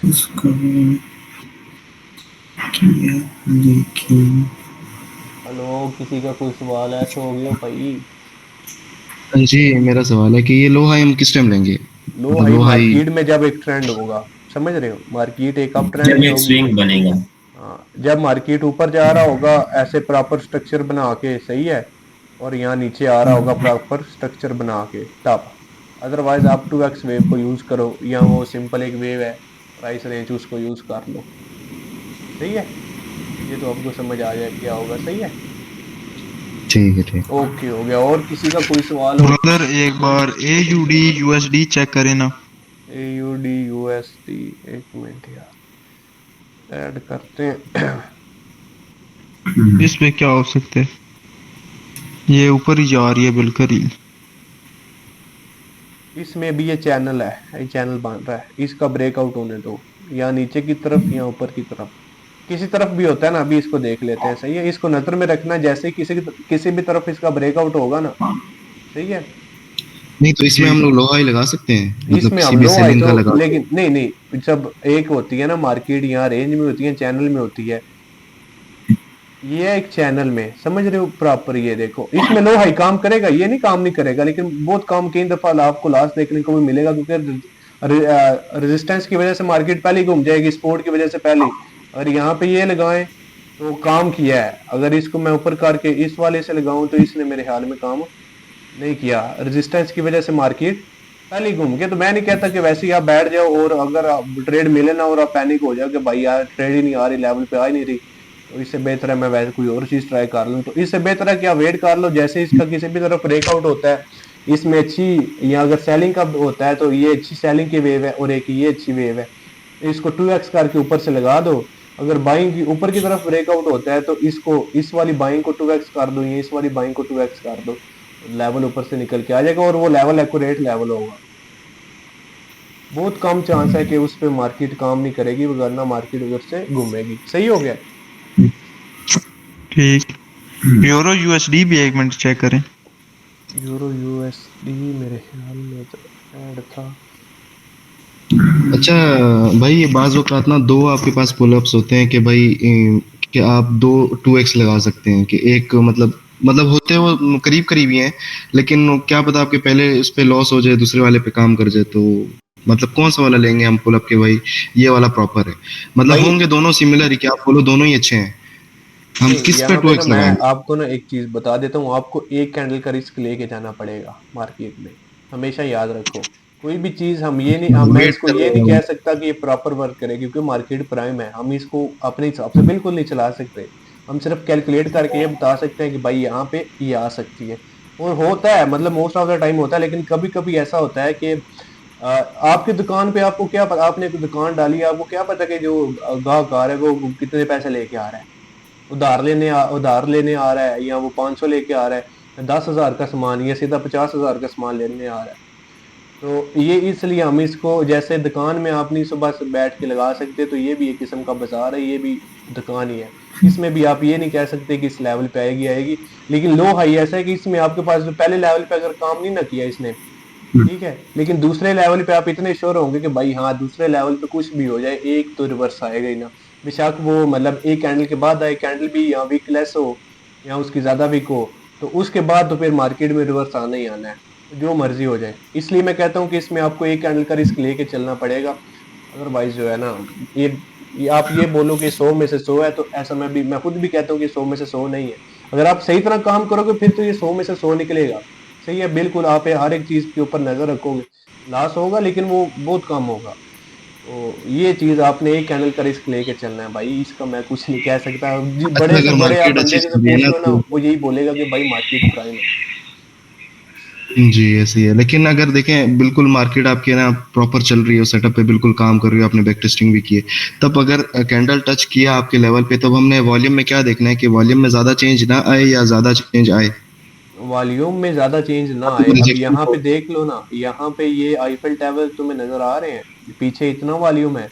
उसको किया देखिए। हेलो, किसी का कोई सवाल है तो हो गया भाई। जी मेरा सवाल है कि ये लो हाई हम किस टाइम लेंगे? लो मतलब हाई लो हाई मार्केट में जब एक ट्रेंड होगा, समझ रहे हो, मार्केट एक अप ट्रेंड जब में एक होगी। स्विंग बनेगा। हाँ, जब मार्केट ऊपर जा रहा होगा ऐसे प्रॉपर स्ट्रक्चर बना के, सही है, और यहाँ नीचे आ रहा होगा प्रॉपर स्ट्रक्चर बना के, तब। अदरवाइज आप 2x वेव को यूज करो, या वो सिंपल एक वेव है प्राइस रेंज, उसको यूज कर लो। सही है। ये तो आपको समझ आ जाए क्या होगा। सही है। ठीक है ठीक। ओके हो गया। और किसी का कोई सवाल हो? ब्रदर एक बार AUD USD चेक करें ना। AUD USD, एक मिनट यार, ऐड करते हैं। इस पे क्या हो सकता है? ये ऊपर ही जा रही है बिल्कुल ही। इसमें भी ये चैनल है, ये चैनल बन रहा है, इसका ब्रेकआउट होने दो, या नीचे की तरफ या ऊपर की तरफ, किसी तरफ भी होता है ना। अभी इसको देख लेते हैं। सही है। इसको नजर में रखना, जैसे ही किसी भी तरफ इसका ब्रेकआउट होगा ना, सही है, नहीं तो इसमें हम लोग लो हाई लगा सकते हैं, मतलब इसमें किसी हम भी लो आए सेलिंग का तो, लगा के। लेकिन नहीं नहीं, जब एक होती है ना मार्केट, यहाँ रेंज में होती है, चैनल में होती है, ये एक चैनल में, समझ रहे हो प्रॉपर। ये देखो इसमें लो हाई काम करेगा, ये नहीं काम नहीं करेगा, लेकिन बहुत काम कई दफा आपको लास्ट देखने को भी मिलेगा, क्योंकि रेजिस्टेंस की वजह से मार्केट पहले ही घूम जाएगी, सपोर्ट की वजह से पहले। अगर यहाँ पे ये लगाएं तो काम किया है, अगर इसको मैं ऊपर करके इस वाले से लगाऊं तो इसने मेरे ख्याल में काम नहीं किया, रेजिस्टेंस की वजह से मार्केट पहले ही घूम गया। तो मैं नहीं कहता कि वैसे ही आप बैठ जाओ, और अगर आप ट्रेड मिले ना और आप पैनिक हो जाओ कि भाई यार ट्रेड ही नहीं आ रही, लेवल पे आ ही नहीं रही, तो इससे बेहतर है मैं वैसे कोई और चीज ट्राई कर लूं। तो इससे बेहतर है कि आप वेट कर लो, जैसे इसका किसी भी तरफ ब्रेकआउट होता है, इसमें अच्छी, या अगर सेलिंग का होता है तो ये अच्छी सेलिंग की वेव है, और एक ये अच्छी वेव है, इसको 2x करके ऊपर से लगा दो। अगर बाइंग की ऊपर की तरफ ब्रेकआउट होता है तो इसको, इस वाली बाइंग को 2x कर दो, या इस वाली बाइंग को 2x कर दो, लेवल ऊपर से निकल के आ जाएगा, और वो लेवल एक्यूरेट लेवल होगा। बहुत कम चांस है कि उस पे मार्केट काम नहीं करेगी, वरना मार्केट उधर से घूमेगी। सही हो गया। ठीक। यूरो USD भी एक मिनट चेक करें। यूरो USD मेरे ख्याल में तो ऐड था। अच्छा भाई, ये बाज वक़्त ना दो आपके पास पुल-अप्स होते हैं कि भाई कि आप दो 2x लगा सकते हैं कि एक मतलब होते वो करीब-करीब ही हैं, लेकिन क्या पता आपके पहले उस पे लॉस हो जाए, दूसरे वाले पे काम कर जाए, तो मतलब कौन-सा वाला लेंगे हम पुल-अप के भाई ये वाला प्रॉपर है? मतलब भाई होंगे दोनों सिमिलर ही, क्या आप बोलो दोनों ही अच्छे हैं? हम नहीं, किस पे यहाँ पे ना 2x मैं लगाएँगे? आपको ना एक चीज बता देता हूँ, आपको एक कैंडल का रिस्क लेके जाना पड़ेगा मार्केट में, हमेशा याद रखो। कोई भी चीज हम ये नहीं मैं वेट इसको कर ये रहे नहीं हैं। कह सकता कि ये प्रॉपर वर्क करे, क्योंकि मार्केट प्राइम है, हम इसको अपने हिसाब से बिल्कुल नहीं चला सकते। हम सिर्फ कैलकुलेट करके ये बता सकते हैं कि भाई यहाँ पे ये आ सकती है, और होता है, मतलब मोस्ट ऑफ द टाइम होता है। लेकिन कभी कभी ऐसा होता है कि आपकी दुकान पे आपको क्या पता, आपने एक दुकान डाली है, आपको क्या पता कि जो ग्राहक आ रहा है वो कितने पैसे लेके आ रहा है, उधार लेने आ रहा है, या वो 500 लेके आ रहा है, या 10,000 का सामान, या सीधा 50,000 का सामान लेने आ रहा है। तो ये इसलिए हम इसको, जैसे दुकान में आप नहीं सुबह से बैठ के लगा सकते, तो ये भी एक किस्म का बाजार है, ये भी दुकान ही है। इसमें भी आप ये नहीं कह सकते कि इस लेवल पे आएगी आएगी। लेकिन लो हाई ऐसा है कि इसमें आपके पास जो पहले लेवल पे अगर काम नहीं ना किया इसने, ठीक है, लेकिन दूसरे लेवल पे आप इतने श्योर होंगे कि भाई हाँ, दूसरे लेवल पे कुछ भी हो जाए, एक तो रिवर्स आएगा ही ना। बेशक वो मतलब एक कैंडल के बाद आए, कैंडल भी या वीक लेस हो या उसकी ज्यादा वीक हो, तो उसके बाद तो फिर मार्केट में रिवर्स आना ही आना है, जो मर्जी हो जाए। इसलिए मैं कहता हूँ कि इसमें आपको एक कैंडल का रिस्क लेके चलना पड़ेगा। अदरवाइज जो है ना, ये आप ये बोलो कि 100 में से 100 है, तो ऐसा मैं खुद भी कहता हूँ कि 100 में से 100 नहीं है। अगर आप सही तरह काम करोगे फिर तो ये 100 में से 100 निकलेगा। सही है, बिल्कुल आप हर एक चीज के ऊपर नजर रखोगे, लॉस होगा लेकिन वो बहुत कम होगा। तो ये चीज आपने एक कैंडल का रिस्क लेके चलना है भाई, इसका मैं कुछ नहीं कह सकता। अच्छा, बड़े से अगर बड़े आप मार्केट अच्छी बंदे से चल रही है पूछ ना लो ना, तो वो यही बोलेगा कि भाई मार्केट प्राइम है। जी, ऐसी है। लेकिन अगर देखें बिल्कुल मार्केट आपकी ना प्रॉपर चल रही हो, सेटअप पे बिल्कुल काम कर रही हो, आपने बैक टेस्टिंग भी की है, तब अगर कैंडल टच किया आपके लेवल पे, तब हमने वॉल्यूम में क्या देखना है कि वॉल्यूम में ज़्यादा चेंज ना आए या ज़्यादा चेंज आए? वॉल्यूम में ज्यादा चेंज ना आए। अब रिजेक्शन यहाँ पे को देख लो ना, यहाँ पे ये आईफल टावर तुम्हें नजर आ रहे हैं, पीछे इतना वॉल्यूम है,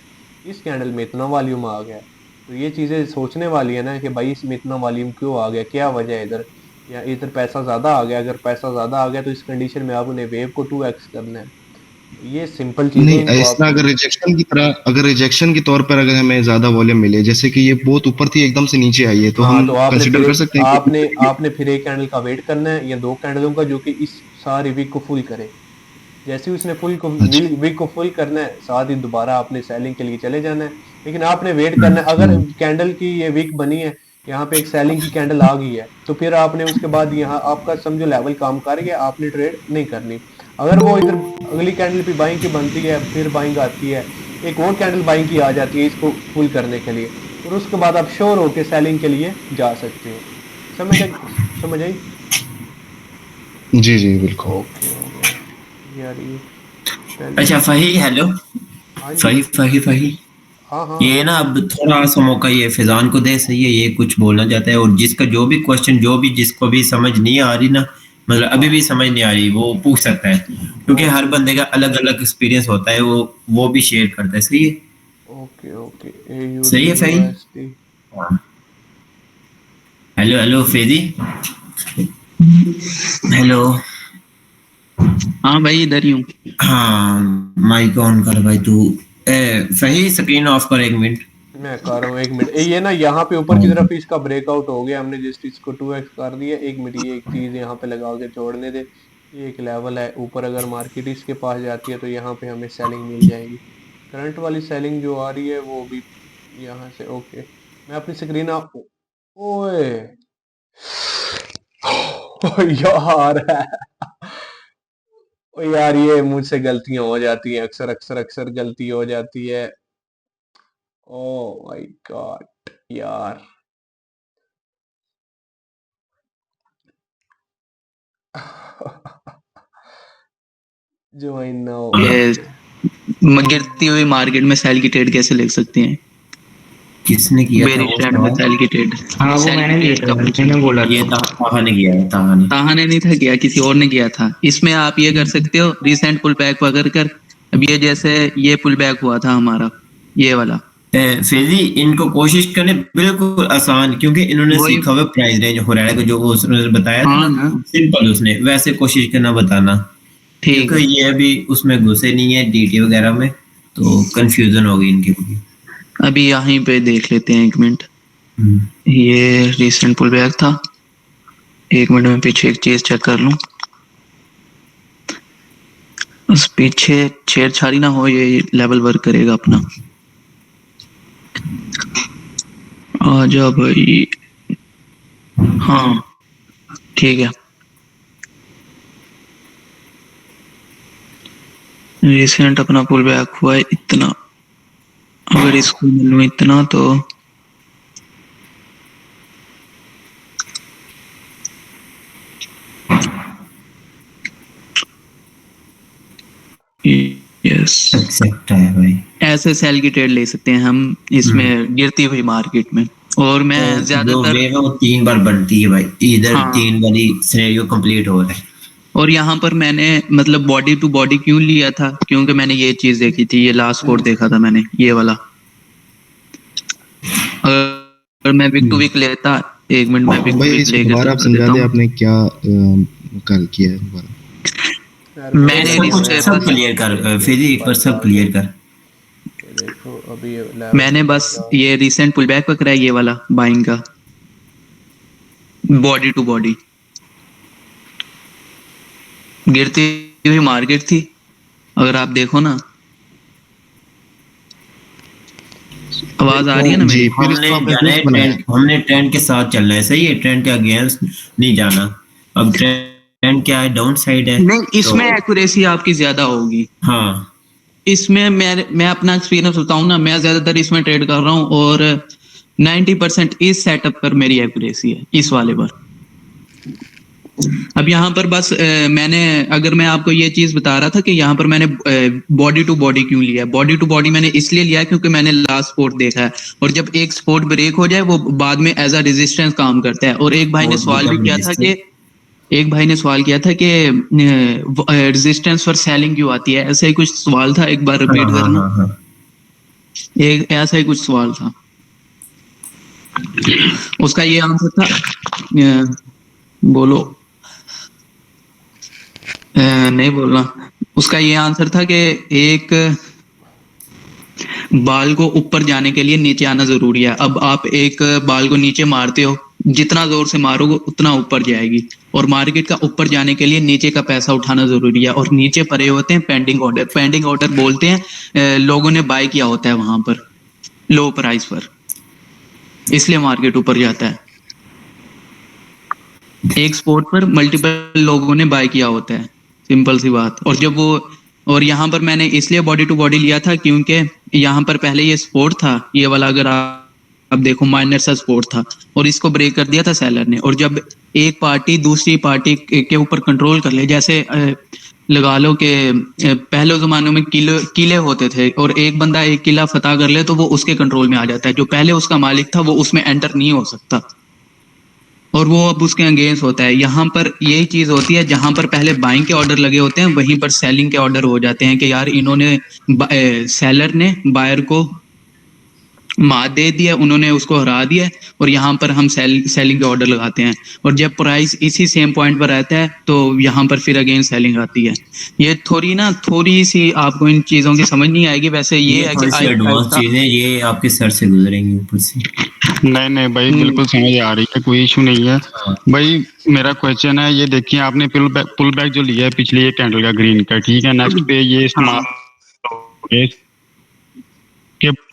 इस कैंडल में इतना वॉल्यूम आ गया है। तो ये चीजें सोचने वाली है ना कि भाई इसमें इतना वॉल्यूम क्यों आ गया, क्या वजह है इधर, या इधर पैसा ज्यादा आ गया। अगर पैसा ज्यादा आ गया तो इस कंडीशन में आपने वेव को 2x करना है। तो ये सिंपल चीजें, नहीं, इनको ऐसा आप अगर रिजेक्शन के तौर पर अगर हमें ज़्यादा वॉल्यूम मिले, जैसे कि ये बहुत ऊपर थी एकदम से नीचे आई है, तो हाँ, हम तो आपने फिर कंसिडर कर सकते हैं आपने कि आपने फिर एक कैंडल का वेट करना है, या दो कैंडलों का, जो कि इस सारी वीक को फुल करे। जैसे ही उसने अच्छा, वीक को फुल करना है, साथ ही दोबारा आपने सेलिंग के लिए चले जाना है। लेकिन आपने वेट करना है। अगर कैंडल की ये वीक बनी है, यहाँ पे एक सेलिंग की कैंडल आ गई है, तो फिर आपने उसके बाद यहाँ आपका समझो लेवल काम कर गया, आपने ट्रेड नहीं करनी। अगर वो इधर अगली कैंडल भी बाइंग की बनती है, फिर बाइंग आती है, एक और कैंडल बाइंग की आ जाती है इसको फुल करने के लिए, और उसके बाद आप श्योर होके सेलिंग के लिए जा सकते हो। समझ आई? जी, जी, बिल्कुल। ओके ओके यार, ये पहले अच्छा फही, हेलो। हाँ जी, फही, हाँ हाँ ये ना अब थोड़ा सा मौका ये फैजान को दे, सही है, ये कुछ बोलना चाहता है, और जिसका जो भी क्वेश्चन, जो भी जिसको भी समझ नहीं आ रही ना, मतलब अभी भी समझ नहीं आ रही, वो पूछ सकता है, क्योंकि हर ओके बंदे का अलग अलग एक्सपीरियंस होता है, वो भी शेयर करता है। सही है, ओके ओके AUD सही है फही। USD। हाँ। Hello hello Faizi, hello. हाँ भाई, इधर ही हूँ। हाँ, माइक ऑन कर भाई तू। फही स्क्रीन ऑफ कर 1 मिनट। मैं कर रहा हूँ, 1 मिनट। ये ना यहाँ पे ऊपर की तरफ इसका ब्रेकआउट हो गया, हमने जिस चीज को 2x कर दिया। 1 मिनट, ये एक चीज यहाँ पे लगा के छोड़ने दे। ये एक लेवल है ऊपर, अगर मार्केट इसके पास जाती है तो यहाँ पे हमें सेलिंग मिल जाएगी। करंट वाली सेलिंग जो आ रही है वो भी यहाँ से। ओके, मैं अपनी स्क्रीन ओए यार ओ यार, ये मुझसे गलतियां हो जाती हैं, अक्सर अक्सर अक्सर गलती हो जाती है। ओ माय गॉड यार ज्वाइन नाउ, ये ओके। गिरती हुई मार्केट में सेल की ट्रेड कैसे ले सकते हैं? किसने किया था बेरिश वो ट्रेंड में सवाल? सेल की ट्रेड। हाँ, वो सेल की मैंने लिया ट्रेड था, का पूछा। मैंने बोला ये था। ताहा ने किया है, ताहा ने। ताहा ने नहीं था किया, किसी और ने किया था। इसमें आप ये कर सकते हो, रिसेंट पुल बैक वगैरह कर। अब ये जैसे ये पुल बैक हुआ था हमारा, ये वाला, फेजी, इनको कोशिश करें बिल्कुल आसान, क्योंकि इन्होंने वही। सीखा हुआ प्राइस रेंज हो रहा है, जो उसने बताया था हाँ ना, ना, सिंपल, उसने वैसे कोशिश करना बताना, ठीक क्योंकि है। ये अभी उसमें घुसे नहीं है डीटी वगैरह में। तो कंफ्यूजन हो गई इनके लिए। अभी यहीं पे देख लेते हैं, 1 मिनट। ये रिसेंट पुल बैक था, 1 मिनट में पीछे एक चीज चेक कर लूं, उस पीछे छेड़छाड़ी ना हो, ये लेवल वर्क करेगा अपना। आजा भाई, हाँ ठीक है। रिसेंट अपना पुल बैक हुआ है इतना, अगर इसको मिलूं इतना तो यस, एक्सेप्ट है भाई। ऐसे सेल की ट्रेड ले सकते हैं हम इसमें गिरती हुई मार्केट में। और मैं तो ज्यादातर जो वेव है वो 3 बार बनती है भाई, इधर हाँ। 3 वाली सिनेरियो कंप्लीट हो रहा है। और यहाँ पर मैंने मतलब बॉडी टू बॉडी क्यों लिया था, क्योंकि मैंने ये चीज देखी थी, ये लास्ट कोड देखा था मैंने, ये वाला। अगर मैं विक टू विक लेता, 1 मिनट में विक टू भाई विक इसको लेके दोबारा आप समझा दे, आपने क्या कर किया है दोबारा? मैंने सब क्लियर कर, फिर एक बार सब क्लियर कर। देखो अभी मैंने बस ये रिसेंट पुल बैक पकड़ा है, ये वाला बाइंग का बॉडी टू बॉडी, गिरती हुई मार्केट थी अगर आप देखो ना। आवाज आ रही है ना मेरी? हमने ट्रेंड के साथ चलना है, सही है, ट्रेंड के अगेंस्ट नहीं जाना। अब ट्रेंड क्या है, डाउन साइड है। नहीं, इसमें एक्यूरेसी आपकी ज्यादा होगी। हाँ, इसमें मैं अपना एक्सपीरियंस बताऊं ना, मैं ज्यादातर इसमें ट्रेड कर रहा हूँ और 90% इस सेटअप पर मेरी एक्यूरेसी है, इस वाले पर। अब यहाँ पर बस मैंने, अगर मैं आपको ये चीज बता रहा था कि यहाँ पर मैंने बॉडी टू बॉडी क्यों लिया, बॉडी टू बॉडी मैंने इसलिए लिया क्योंकि मैंने लास्ट स्पोर्ट देखा है, और जब एक स्पोर्ट ब्रेक हो जाए वो बाद में एज अ रेजिस्टेंस काम करता है। और एक भाई ने सवाल भी किया था कि रेजिस्टेंस फॉर सेलिंग क्यों आती है, ऐसा ही कुछ सवाल था, एक बार रिपीट करना। एक ऐसा ही कुछ सवाल था, उसका ये आंसर था, बोलो नहीं बोलना। उसका ये आंसर था कि एक बाल को ऊपर जाने के लिए नीचे आना जरूरी है। अब आप एक बाल को नीचे मारते हो, जितना जोर से मारोगे उतना ऊपर जाएगी, और मार्केट का ऊपर जाने के लिए नीचे का पैसा उठाना जरूरी है। और नीचे पड़े होते हैं पेंडिंग ऑर्डर, पेंडिंग ऑर्डर बोलते हैं लोगों ने बाय किया होता है वहां पर लो प्राइस पर, इसलिए मार्केट ऊपर जाता है। एक स्पॉट पर मल्टीपल लोगों ने बाय किया होता है, सिंपल सी बात। और जब वो, और यहाँ पर मैंने इसलिए बॉडी टू बॉडी लिया था क्योंकि यहाँ पर पहले ये स्पोर्ट था, ये वाला अगर आप देखो माइनर सा स्पोर्ट था, और इसको ब्रेक कर दिया था सेलर ने। और जब एक पार्टी दूसरी पार्टी के ऊपर कंट्रोल कर ले, जैसे लगा लो कि पहले जमानों में किले होते थे, और एक बंदा एक किला फतह कर ले तो वो उसके कंट्रोल में आ जाता है, जो पहले उसका मालिक था वो उसमें एंटर नहीं हो सकता, और वो अब उसके अगेंस्ट होता है। यहाँ पर यही चीज होती है, जहां पर पहले बाइंग के ऑर्डर लगे होते हैं वहीं पर सेलिंग के ऑर्डर हो जाते हैं कि यार इन्होंने सेलर ने बायर को मात दे दिया, उन्होंने उसको हरा दिया, और यहाँ पर हम सेलिंग के ऑर्डर लगाते हैं। और जब प्राइस इसी सेम पॉइंट पर रहता है तो यहाँ पर फिर अगेन सेलिंग आती है। ये थोड़ी सी आपको इन चीजों की समझ नहीं आएगी, वैसे ये है कि एडवांस चीजें ये आपके सर से गुजरेंगी ऊपर से। नहीं भाई, बिल्कुल समझ आ रही है, कोई इशू नहीं है भाई। मेरा क्वेश्चन है, ये देखिए आपने पुल बैक जो लिया है पिछले ये कैंडल का ग्रीन का, ठीक है, नेक्स्ट पे ये इस्तेमाल के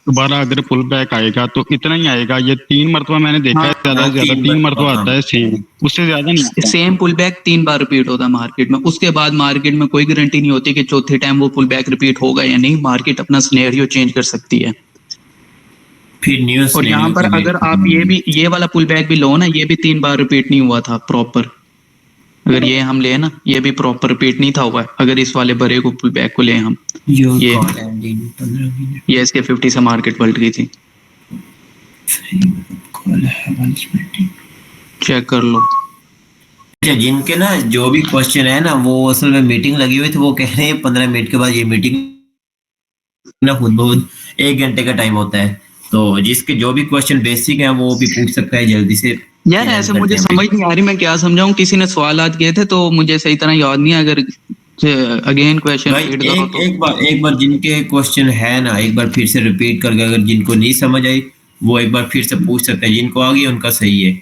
दोबारा अगर पुल बैक आएगा तो इतना ही आएगा। ये 3 मरतबा मैंने देखा है, ज्यादा से ज्यादा 3 मरतबा आता है सेम, उससे ज्यादा नहीं। सेम पुल बैक 3 बार रिपीट होता है मार्केट में, उसके बाद मार्केट में कोई गारंटी नहीं होती कि चौथे टाइम वो पुल बैक रिपीट होगा या नहीं। मार्केट अपना सिनेरियो चेंज कर सकती है। फिर न्यूज़ और यहाँ पर अगर आप ये वाला पुल बैक भी लो ना, ये भी 3 बार रिपीट नहीं हुआ था प्रॉपर। अगर ये हम ले ना, ये भी प्रॉपर रिपीट नहीं था हुआ। अगर इस वाले बड़े को पुल बैक को ले हम, ये इसके 50 से मार्केट पलट गई थी, चेक कर लो। जिनके ना जो भी क्वेश्चन है ना, वो असल में मीटिंग लगी हुई थी, वो कह रहे हैं 15 मिनट के बाद ये मीटिंग ना खुद बहुत 1 घंटे का टाइम होता है, तो जिसके जो भी क्वेश्चन बेसिक है वो भी पूछ सकता है जल्दी से। यार ऐसे मुझे समझ नहीं आ रही, मैं क्या समझाऊं। किसी ने सवाल आज किए थे तो मुझे सही तरह याद नहीं है, अगर अगेन क्वेश्चन भाई रिपीट करो तो। एक बार जिनके क्वेश्चन है ना, एक बार फिर से रिपीट करके, अगर जिनको नहीं समझ आई वो एक बार फिर से पूछ सकते हैं, जिनको आ गई उनका सही है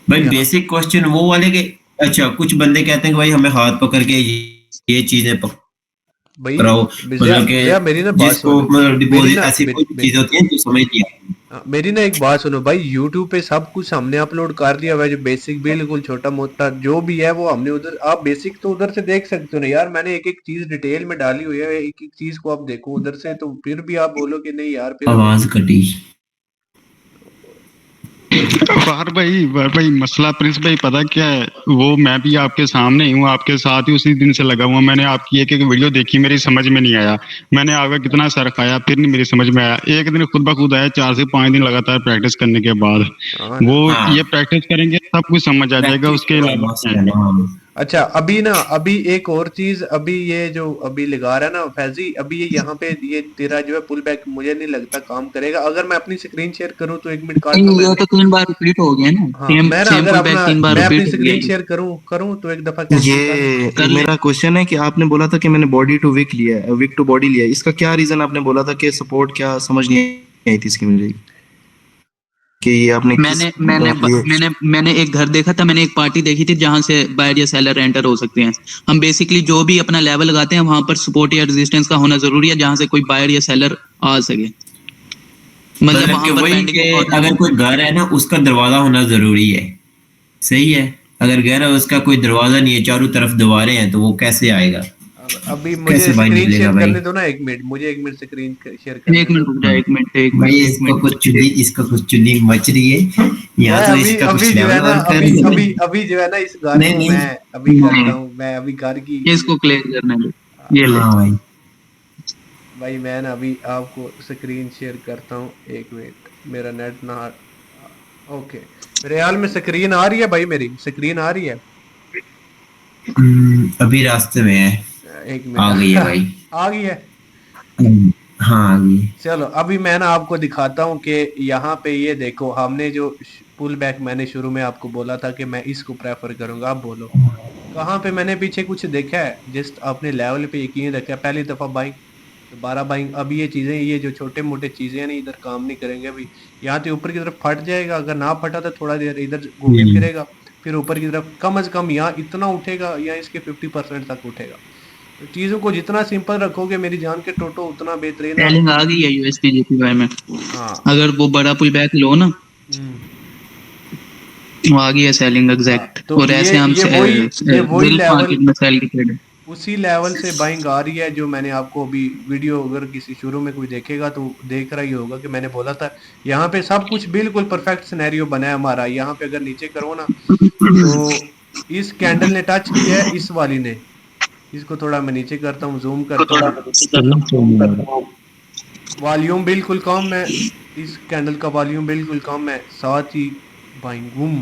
भाई। यहाँ बेसिक क्वेश्चन वो वाले के, अच्छा कुछ बंदे कहते हैं कि भाई हमें हाथ पकड़ के ये चीजें भाई पकड़ाओ, भैया मतलब भैया मेरी ना कि बात जिसको सुनो, मतलब मेरी डिपॉजिट ना ऐसी कोई मेरी, चीजें होती हैं जो समझ नहीं आती। मेरी ना एक बात सुनो भाई, यूट्यूब पे सब कुछ हमने अपलोड कर दिया हुआ है, जो बेसिक बिल्कुल छोटा मोटा जो भी है वो हमने उधर, आप बेसिक तो उधर से देख सकते हो ना यार, मैंने एक एक चीज डिटेल में डाली हुई है, एक एक चीज को आप देखो उधर से, तो फिर भी आप बोलो कि नहीं यार, फिर हमें आवाज कटी। वार भाई मसला प्रिंस भाई पता क्या है, वो मैं भी आपके सामने ही हूँ, आपके साथ ही उसी दिन से लगा हुआ। मैंने आपकी एक एक वीडियो देखी, मेरी समझ में नहीं आया, मैंने आगे कितना सर खाया, फिर नहीं मेरी समझ में आया। एक दिन खुद ब खुद आया, 4 से 5 दिन लगातार प्रैक्टिस करने के बाद हाँ ना। वो हाँ ये प्रैक्टिस करेंगे सब कुछ समझ आ जाएगा। प्रैक्टिस उसके तो अलावा मस्त क्या है है? ना। हाँ। अच्छा अभी एक और चीज, अभी ये जो अभी लगा रहा है ना फैजी, अभी ये यहाँ पे ये तेरा जो है पुल बैक मुझे नहीं लगता काम करेगा। अगर मैं अपनी स्क्रीन शेयर करूँ तो 1 मिनट काट लो, ये तो 3 बार रिपीट हो गया ना, हाँ सेम मैं ना सेम अगर पुल बैक अपना 3 बार मैं अपनी रिपीट हो गया स्क्रीन ये। शेयर करूँ तो एक दफा कैंसिल कर दो। ये कर ले। मेरा क्वेश्चन है कि आपने बोला था कि मैंने बॉडी टू वीक लिया है, वीक टू बॉडी लिया है, इसका क्या रीजन? आपने बोला था कि सपोर्ट, क्या समझ नहीं आई थी इसकी मुझे, कि ये आपने किस मैंने मैंने लिए? मैंने मैंने एक घर देखा था, मैंने एक पार्टी देखी थी जहां से बायर या सेलर एंटर हो सकते हैं। हम बेसिकली जो भी अपना लेवल लगाते हैं वहां पर सपोर्ट या रेजिस्टेंस का होना जरूरी है, जहां से कोई बायर या सेलर आ सके, मतलब मतलब कि वहां पर वही पेंडिंग कि बहुत अगर कोई घर है ना उसका दरवाजा होना जरूरी है। सही है। अगर घर है उसका कोई दरवाजा नहीं है, चारों तरफ दीवारें हैं, तो वो कैसे आएगा? अब अभी मुझे कैसे भाई स्क्रीन निकलेगा शेयर भाई? करने दो ना, 1 मिनट, मुझे 1 मिनट स्क्रीन शेयर एक करने मिनट दो। रुक जा, एक मिनट एक भाई मिनट एक मिनट। इसको कुछ चुनी मच रही है, मैं यहाँ तो अभी इसका अभी कुछ जो है लेवल ना, वर्क कर अभी रही है। अभी अभी जो है ना इस घर नहीं को नहीं। मैं अभी करता नहीं, हूँ, मैं अभी घर की इसको क्लियर करने दो, ये ले। हाँ भाई। भाई मैं ना अभी आपको स्क्रीन शेयर करता हूँ, 1 मिनट, मेरा नेट ना ओके, मेरे हाल में स्क्रीन आ रही है भाई, मेरी स्क्रीन आ रही है। अभी रास्ते में है। 1 मिनट आ गई है भाई। आ गई है। हाँ आ गई है। चलो अभी मैं ना आपको दिखाता हूँ कि यहाँ पे ये देखो, हमने जो पुल बैक मैंने शुरू में आपको बोला था कि मैं इसको प्रेफर करूंगा, आप बोलो कहाँ पे मैंने पीछे कुछ देखा है? जस्ट अपने लेवल पे यकीन रखा है, पहली दफा बाइंग, दोबारा बाइंग। अब ये चीजें, ये जो छोटे मोटे चीजें हैं ना, इधर काम नहीं करेंगे। अभी यहाँ तो ऊपर की तरफ फट जाएगा, अगर ना फटा तो थोड़ा देर इधर घूमे फिरेगा, फिर ऊपर की तरफ कम से कम यहाँ इतना उठेगा, या इसके 50% तक उठेगा। तो चीजों को जितना सिंपल रखोगे मेरी जान के टोटो, उतना बेहतरीन आप। सेलिंग आ गई है यूएसपी जीपीवाई में, हाँ। अगर वो बड़ा पुल बैक लो ना, हम्म। वो आ गई है सेलिंग एग्जैक्ट। तो और ऐसे हम ये वही बुल लेवल, मार्केट में सेल की ट्रेड। उसी लेवल से बाइंग आ रही है जो मैंने आपको अभी वीडियो, अगर किसी शुरू में कोई देखेगा तो देख रहा ही होगा कि मैंने बोला था यहाँ पे सब कुछ बिल्कुल परफेक्ट सिनेरियो बना है हमारा। यहाँ पे अगर नीचे करो ना, तो इस कैंडल ने टच किया है, इस वाली ने। इसको थोड़ा मैं नीचे करता हूँ, जूम करता हूँ, वॉल्यूम बिल्कुल कम है, इस कैंडल का वॉल्यूम बिल्कुल कम है, साथ ही बाइंग बूम।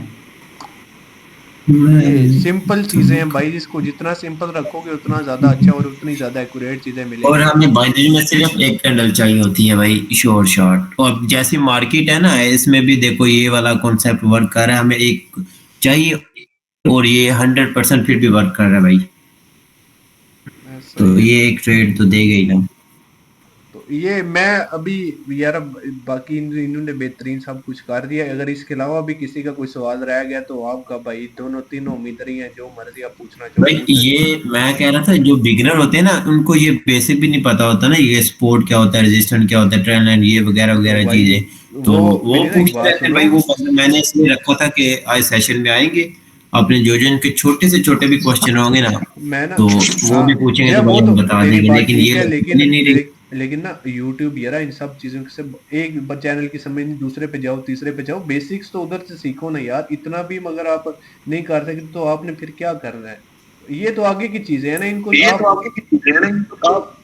ये सिंपल चीजें हैं भाई, जिसको जितना सिंपल रखोगे उतना ज्यादा अच्छा और उतनी ज्यादा एक्यूरेट चीजें और मिलेंगी। हमें बाइनरी में सिर्फ एक कैंडल चाहिए होती है भाई, श्योर शॉट। और जैसी मार्केट है ना, इसमें भी देखो ये वाला कॉन्सेप्ट वर्क कर रहा है, हमें एक चाहिए और ये 100% फिर भी वर्क कर रहा है भाई। ऐसा तो ही है। ये एक ट्रेड तो देगा ही ना। तो ये मैं अभी यार, बाकी इन्होंने बेहतरीन सब कुछ कर दिया। अगर इसके अलावा भी किसी का कोई सवाल रह गया तो आपका भाई, दोनों तीनों उम्मीदर ही हैं, जो मर्जी आप पूछना चाहो भाई पूछ सकते ये मैं कह रहा था, जो बिगिनर होते हैं ना उनको ये बेसिक भी नहीं पता होता ना, ये स्पोर्ट क्या होता है, रेजिस्टेंट क्या होता है, ट्रेंड लाइन, ये वगैरह हो। तो वगैरह भाई चीजें। तो वो मेरी ना एक पूछते बात रहते हैं सुनो। भाई। वो मतलब मैंने इसलिए रखा था कि आज सेशन में आएंगे, अपने जो इनके छोटे से छोटे भी क्वेश्चन होंगे ना, मैं ना, तो वो भी हाँ पूछेंगे भैया तो वो भाई तो हम बता तेरी देंगे। बात लेकिन ठीक ये है, लेकिन नहीं नहीं। लेकिन ना यूट्यूब यार इन सब चीजों से, एक चैनल की समझ नहीं, दूसरे पे जाओ, तीसरे पे जाओ, बेसिक्स तो उधर से सीखो ना यार। इतना भी मगर आप नहीं कर सकते तो आपने फिर क्या करना है? ये तो आगे की चीजें है ना, इनको आप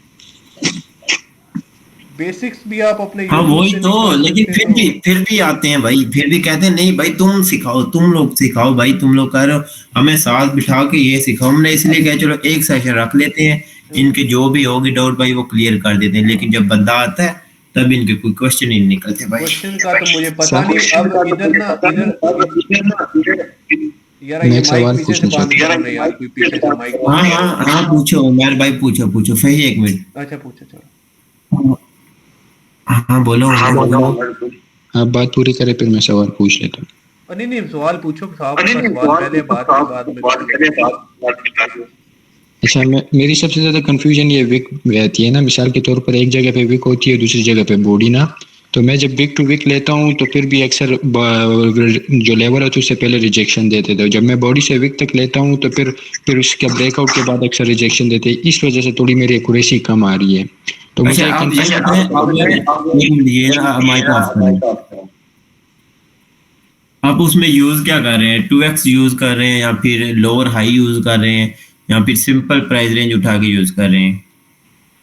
बेसिक्स भी आप अपने हाँ यूट्यूब वही से तो। नहीं कर लेकिन सकते तो। फिर भी आते हैं भाई, फिर भी कहते हैं नहीं भाई तुम सिखाओ, तुम लोग सिखाओ भाई, तुम लोग कह रहे हो हमें साथ बिठा के ये सिखाओ। हमने इसलिए अब कहा चलो एक सेशन रख लेते हैं, इनके जो भी होगी डाउट भाई वो क्लियर कर देते हैं। लेकिन जब बंदा आता है तब इनके कोई क्वेश्चन ही नहीं निकलते भाई। क्वेश्चन का तो मुझे पता नहीं। अब इधर ना, इधर यार मैं ये एक माइक सवाल पीछे से पूछना बंद चाहता करो ना यार, कोई पीछे से माइक हाँ हाँ हाँ, पूछो उमर भाई, पूछो पूछो सही, 1 मिनट। अच्छा पूछो चलो। हाँ बोलो उमर, बोलो। आप बात पूरी करें फिर मैं सवाल पूछ लेता हूँ। नहीं नहीं सवाल पूछो, आपका सवाल पहले, बात के बाद में फिर लगे। अच्छा, मेरी सबसे ज्यादा कंफ्यूजन ये विक रहती है ना, मिसाल के तौर पर एक जगह पे विक होती है दूसरी जगह पे बॉडी ना, तो मैं जब विक टू विक लेता हूँ तो फिर भी अक्सर जो लेवल होता है उससे पहले रिजेक्शन देते थे, जब मैं बॉडी से विक तक लेता हूँ तो फिर उसके ब्रेकआउट के बाद अक्सर रिजेक्शन देते हैं, इस वजह से थोड़ी मेरी एक्यूरेसी कम आ रही है। तो अच्छा मुझे आप ये कंफ्यूजन बताएं, आप एक मिनट, ये ना माइक ऑफ करें। आप उसमें यूज क्या कर रहे हैं, 2x यूज कर रहे हैं या फिर लोअर हाई यूज कर रहे हैं या फिर सिंपल प्राइस रेंज उठा के यूज कर रहे हैं?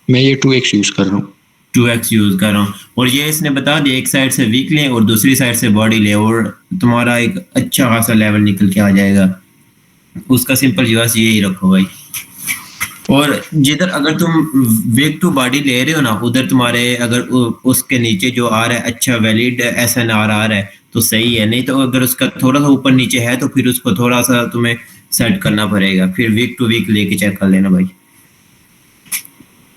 मैं ये 2x यूज कर रहा हूँ। 2x यूज कर रहा हूँ, और ये इसने बता दिया एक साइड से वीक लें और दूसरी साइड से बॉडी लें और तुम्हारा एक अच्छा खासा लेवल निकल के आ जाएगा। उसका सिंपल यूज यही रखो भाई। और जिधर अगर तुम वेक टू बॉडी ले रहे हो ना, उधर तुम्हारे अगर उसके नीचे जो आ रहा है अच्छा वैलिड SNR आ रहा है तो सही है, नहीं तो अगर उसका थोड़ा सा ऊपर नीचे है तो फिर उसको थोड़ा सा तुम्हें सेट करना पड़ेगा, फिर वीक टू वीक लेके चेक कर लेना भाई।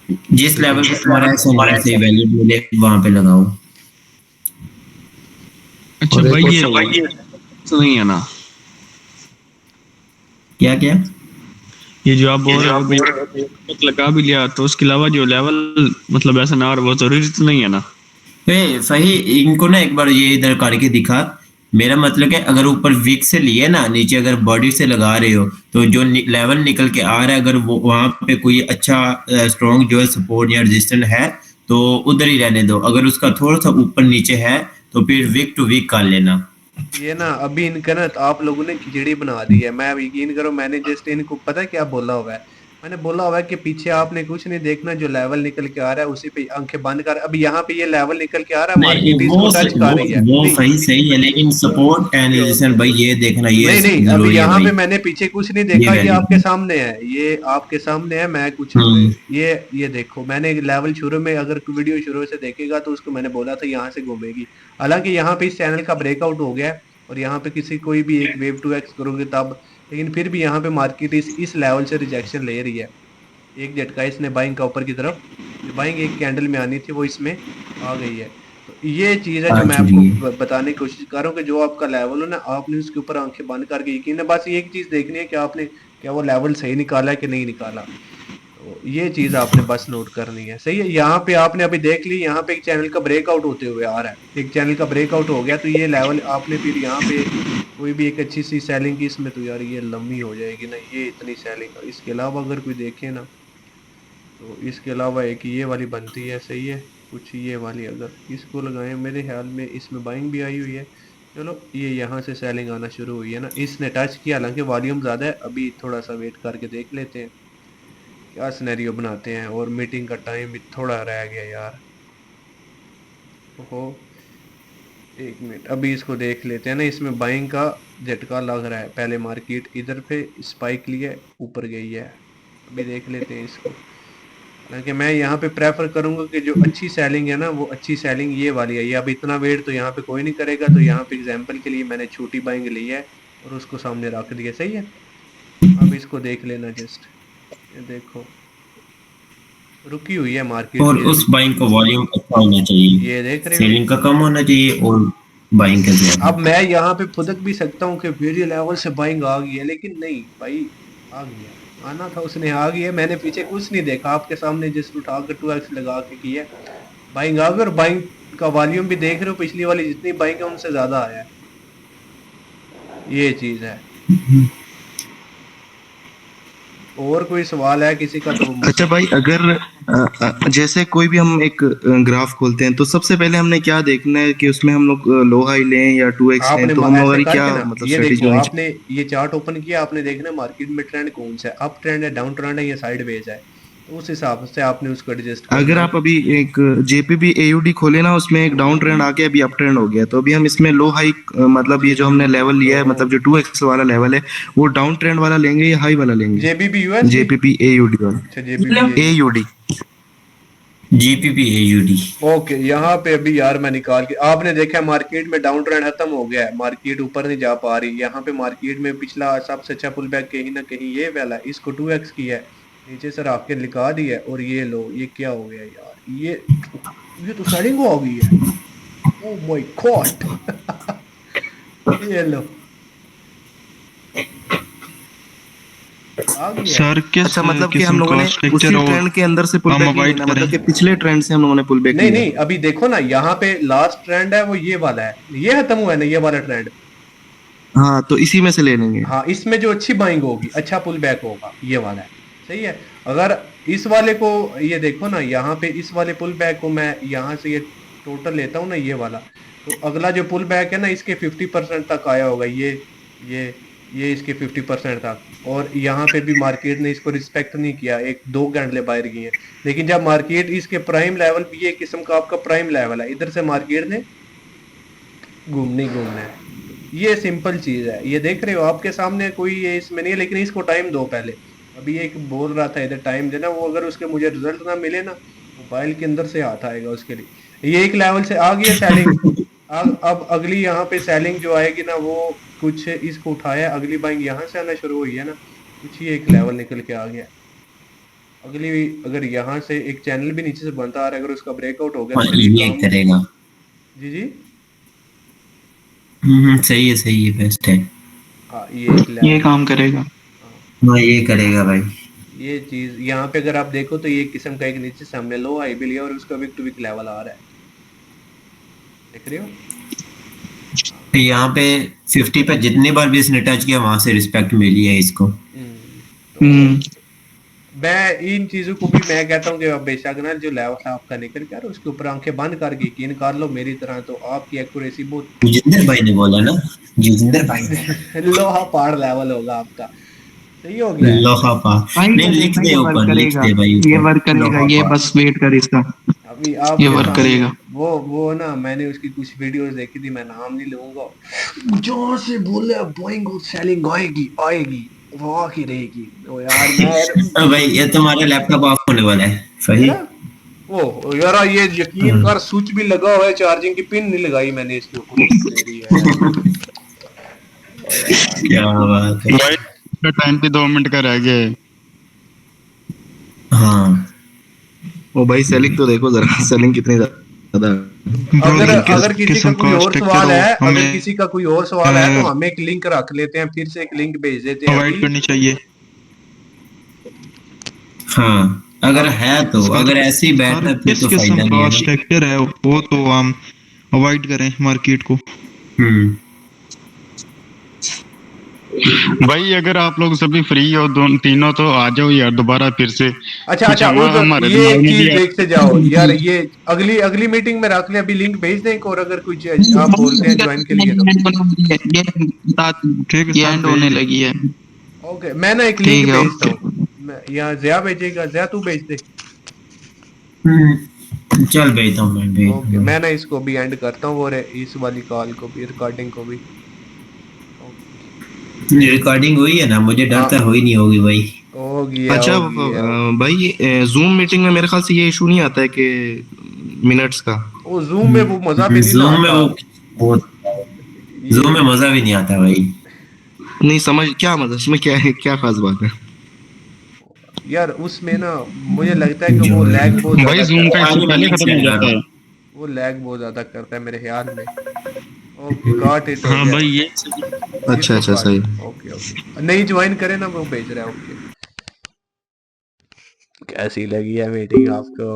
जिस लेवल पे तुम्हारा SNR सही वैलिड मिले वहां पे लगाओ। अच्छा और एक भाई और ये नहीं है ना, क्या क्या? ये जो आप बोल रहे हो भाई लगा भी लिया तो उसके अलावा जो लेवल मतलब ऐसा ना, और वो जरूरी तो नहीं है ना? सही, इनको ना एक बार ये इधर करके दिखा। मेरा मतलब है अगर ऊपर वीक से लिए ना, नीचे अगर बॉडी से लगा रहे हो तो जो लेवल निकल के आ रहा है, अगर वो वहां पे कोई अच्छा स्ट्रॉन्ग जो है सपोर्ट या रेजिस्टेंट है तो उधर ही रहने दो, अगर उसका थोड़ा सा ऊपर नीचे है तो फिर वीक टू वीक कर लेना। ये ना अभी इनका ना तो आप लोगों ने खिचड़ी बना दी है। मैं यकीन करो मैंने जस्ट इनको पता है क्या बोला हुआ है, मैंने बोला हुआ है कि पीछे आपने कुछ नहीं देखना, जो लेवल निकल के आ रहा है उसी पे आंखें बंद कर। अभी यहाँ पे ये लेवल निकल के आ रहा है, नहीं मार्केट इसको टच कर रही है। वो नहीं सही सही है, लेकिन सपोर्ट एंड रेजिस्टेंस भाई ये देखना, ये नहीं नहीं अभी जरूरी है यहाँ भाई। पे मैंने पीछे कुछ नहीं ये देखा, ये वैल्यू। आपके सामने है, ये आपके सामने है, मैं कुछ ये देखो मैंने लेवल शुरू में, अगर वीडियो शुरू से देखेगा तो उसको मैंने बोला था यहाँ से घूमेगी। हालांकि यहाँ पे इस चैनल का ब्रेकआउट हो गया है और यहाँ पे किसी कोई भी एक वेव 2x करोगे तब, लेकिन फिर भी यहाँ पे मार्केट इस लेवल से रिजेक्शन ले रही है। एक झटका इसने बाइंग का ऊपर की तरफ, जो बाइंग एक कैंडल में आनी थी वो इसमें आ गई है। तो ये चीज़ है जो मैं आपको बताने की कोशिश कर रहा हूँ कि जो आपका लेवल हो ना, आपने उसके ऊपर आंखें बंद करके यकीन है, बस एक चीज़ देखनी है कि आपने क्या वो लेवल सही निकाला है कि नहीं निकाला। तो ये चीज़ आपने बस नोट करनी है। सही है, यहाँ पे आपने अभी देख ली, यहाँ पे एक चैनल का ब्रेकआउट होते हुए आ रहा है, एक चैनल का ब्रेकआउट हो गया तो ये लेवल आपने फिर यहाँ पे कोई भी एक अच्छी सी सेलिंग की इसमें, तो यार ये लंबी हो जाएगी ना ये इतनी सेलिंग। इसके अलावा अगर कोई देखे ना तो इसके अलावा एक ये वाली बनती है, सही है, कुछ ये वाली अगर इसको लगाएं, मेरे ख्याल में इसमें बाइंग भी आई हुई है। चलो ये यहाँ से सेलिंग आना शुरू हुई है ना, इसने टच किया, हालांकि वॉल्यूम ज़्यादा है, अभी थोड़ा सा वेट करके देख लेते हैं क्या सिनेरियो बनाते हैं। और मीटिंग का टाइम भी थोड़ा रह गया यार, ओहो 1 मिनट, अभी इसको देख लेते हैं ना। इसमें बाइंग का झटका लग रहा है, पहले मार्केट इधर पे स्पाइक लिए ऊपर गई है, अभी देख लेते हैं इसको। हालांकि मैं यहाँ पे प्रेफर करूंगा कि जो अच्छी सेलिंग है ना, वो अच्छी सेलिंग ये वाली है। ये अब इतना वेट तो यहाँ पे कोई नहीं करेगा, तो यहाँ पे एग्जांपल के लिए मैंने छोटी बाइंग ली है और उसको सामने रख दिया, सही है। अब इसको देख लेना जस्ट, ये देखो रुकी हुई है मार्केट, और उस बाइंग का वॉल्यूम अच्छा होना चाहिए, ये देख रहे हो। सेलिंग का कम होना चाहिए और बाइंग का ज्यादा। अब मैं यहाँ पे फुदक भी सकता हूँ कि वीडियो लेवल से बाइंग आ गई है, लेकिन नहीं भाई, आ गया आना था उसने, आ गई है। मैंने पीछे कुछ नहीं देखा, आपके सामने जिस उठा कर 2x लगा के की है, बाइंग आ गई। और बाइंग का वॉल्यूम भी देख रहे हो, पिछली वाली जितनी बाइंग है उनसे ज्यादा आया है, ये चीज है। और कोई सवाल है किसी का तो अच्छा भाई, अगर जैसे कोई भी हम एक ग्राफ खोलते हैं तो सबसे पहले हमने क्या देखना है कि उसमें हम लोग लो हाई लें या 2x लें, तो हम हमारी क्या मतलब ये स्ट्रेटेजी देखो, होनी आपने ये चार्ट ओपन किया, आपने देखना मार्केट में ट्रेंड कौन सा है, अप ट्रेंड है, डाउन ट्रेंड है या साइडवेज है, तो उस हिसाब से आपने उसको एडजस्ट करना। अगर आप अभी एक JPB AUD खोले ना, उसमें एक डाउन ट्रेंड आके अभी अप ट्रेंड हो गया, तो अभी हम इसमें लो हाई मतलब ये जो हमने लेवल लिया है, मतलब जो 2x वाला लेवल है, वो डाउन ट्रेंड वाला लेंगे या हाई वाला लेंगे? JPB USD, JPB AUD वाला, अच्छा JPB AUD जीपीपी है यूडी। ओके, यहाँ पे अभी यार मैं निकाल के, आपने देखा मार्केट में डाउन ट्रेंड खत्म हो गया है, मार्केट ऊपर नहीं जा पा रही। यहाँ पे मार्केट में पिछला सबसे अच्छा पुल बैक कहीं ना कहीं ये वाला, इसको 2x किया है, नीचे सर आपके लिखा दिया है, और ये लो, ये क्या हो गया यार, ये तो सेलिंग हो गई है। Oh my God. ये लो आ गया। सर किस अच्छा, मतलब कि हम किस्म लोगों का ने स्ट्रक्चर उसी और ट्रेंड के अंदर से पुल हम बैक नहीं अवॉइड लेना, मतलब कि करें? पिछले ट्रेंड से हम लोगों ने पुल बैक नहीं लिया। नहीं, अभी देखो ना, यहाँ पे लास्ट ट्रेंड है वो ये वाला है, ये खत्म हुआ है ना ये वाला ट्रेंड। हाँ, तो इसी में से ले लेंगे। हाँ, इसमें जो अच्छी बाइंग होगी, अच्छा पुल बैक होगा, ये वाला है, सही है। अगर इस वाले को, ये देखो ना, यहाँ पे इस वाले पुल बैक को मैं यहाँ से ये टोटल लेता हूँ ना, ये वाला, तो अगला जो पुल बैक है ना, इसके 50% तक आया होगा, ये इसके 50% तक, और यहाँ पे भी मार्केट ने इसको रिस्पेक्ट नहीं किया, 1-2 कैंडले बाहर गई हैं। लेकिन जब मार्केट इसके प्राइम लेवल पे, ये किस्म का आपका प्राइम लेवल है, इधर से मार्केट ने घूमना ही घूमना है। ये सिंपल चीज है, ये देख रहे हो आपके सामने, कोई ये इसमें नहीं है, लेकिन इसको टाइम दो पहले। अभी एक बोल रहा था इधर टाइम देना, वो अगर उसके मुझे रिजल्ट ना मिले ना, मोबाइल के अंदर से हाथ आएगा उसके लिए। ये एक लेवल से आ गया सेलिंग। अब अगली यहाँ पे सेलिंग जो आएगी ना, वो कुछ इसको उठाया, अगली बाइंग यहाँ से आना शुरू हुई है ना, कुछ ही एक लेवल निकल के आ गया। अगली अगर यहाँ से एक चैनल भी नीचे से बनता आ रहा है, अगर उसका ब्रेकआउट हो गया तो ये करेगा। जी जी, सही है, बेस्ट है। हाँ, ये काम करेगा। हाँ, ये करेगा भाई। ये चीज यहाँ पे अगर आप देखो तो ये किस्म का एक नीचे से हमने लो हाई भी लिया, और उसका वीक टू वीक लेवल आ रहा है, देख रहे हो। तो यहाँ पे 50 पे जितनी बार भी इसने टच किया, वहां से रिस्पेक्ट मिली है इसको। तो मैं इन चीजों को भी मैं कहता हूँ कि आप बेशक ना, जो लेवल आपका निकल कर उसके ऊपर आंखें बंद करके यकीन कर लो मेरी तरह, तो आपकी एक्यूरेसी बहुत जिंदर भाई ने बोला ना, जिंदर भाई ने लोहा पार लेवल होगा आपका, सही हो गया। लोहा पा नहीं, लिख दे ऊपर, लिख दे भाई, ये वर्क करेगा, ये बस वेट कर इसका, अभी आप ये वर्क करेगा। वो ना, मैंने उसकी कुछ वीडियोस देखी थी, मैं नाम नहीं लूंगा, जहाँ से बोले बाइंग और सेलिंग आएगी वो आके रहेगी। ओ यार मैं भाई, ये तुम्हारा लैपटॉप ऑफ होने वाला है, सही। ओ यार, ये यकीन कर, स्विच भी लगा हुआ है, चार्जिंग की पिन नहीं लगाई मैंने इसके ऊपर। क्या बात है भाई, टाइम पे 2 मिनट का रह गया है। हाँ, ओ भाई, सेलिंग तो देखो जरा, सेलिंग कितनी ज्यादा। अगर किसी का कोई और सवाल है, अगर किसी का कोई और सवाल है तो हम एक लिंक रख लेते हैं, फिर से एक लिंक भेज देते हैं, अवॉइड करनी चाहिए। हाँ, अगर है तो, अगर ऐसे ही बैठना फिर किस तो फायदा किस्म नहीं का है। स्ट्रक्चर है वो तो हम अवॉइड करें मार्केट को। भाई अगर आप लोग सभी फ्री हो, दोनों तीनों, तो आ जाओ यार दोबारा फिर से। अच्छा, ये एक चीज देखते जाओ यार, ये अगली मीटिंग में रख ले, अभी लिंक भेज दें, और अगर कुछ आप बोलते हैं ज्वाइन के लिए ठीक है, एंड होने लगी है। ओके, मैं ना एक लिंक भेजता हूँ, यहाँ जया भेजेगा, जया तू भेज दे। चल भेजता हूँ मैं। ओके, मैं ना इसको भी एंड करता हूँ, और इस वाली कॉल को भी, रिकॉर्डिंग को भी। रिकॉर्डिंग हुई है ना, मुझे डर था हुई नहीं होगी भाई। हो गया। अच्छा भाई, जूम मीटिंग में मेरे ख्याल से ये इशू नहीं आता है कि मिनट्स का। वो जूम में वो मजा भी नहीं जूम में वो जूम में मजा भी नहीं आता भाई। नहीं समझ क्या मजा, इसमें क्या है, क्या खास बात है यार उसमें ना, मुझे लगता है कि वो लैग बहुत भाई जूम का इशू पहले खत्म हो जाता है, वो लैग बहुत ज्यादा करता है मेरे ख्याल में। Okay, got it. हाँ भाई, ये अच्छा सही। ओके, नहीं ज्वाइन करे ना, वो भेज रहा है। ओके, कैसी लगी है मीटिंग आपको?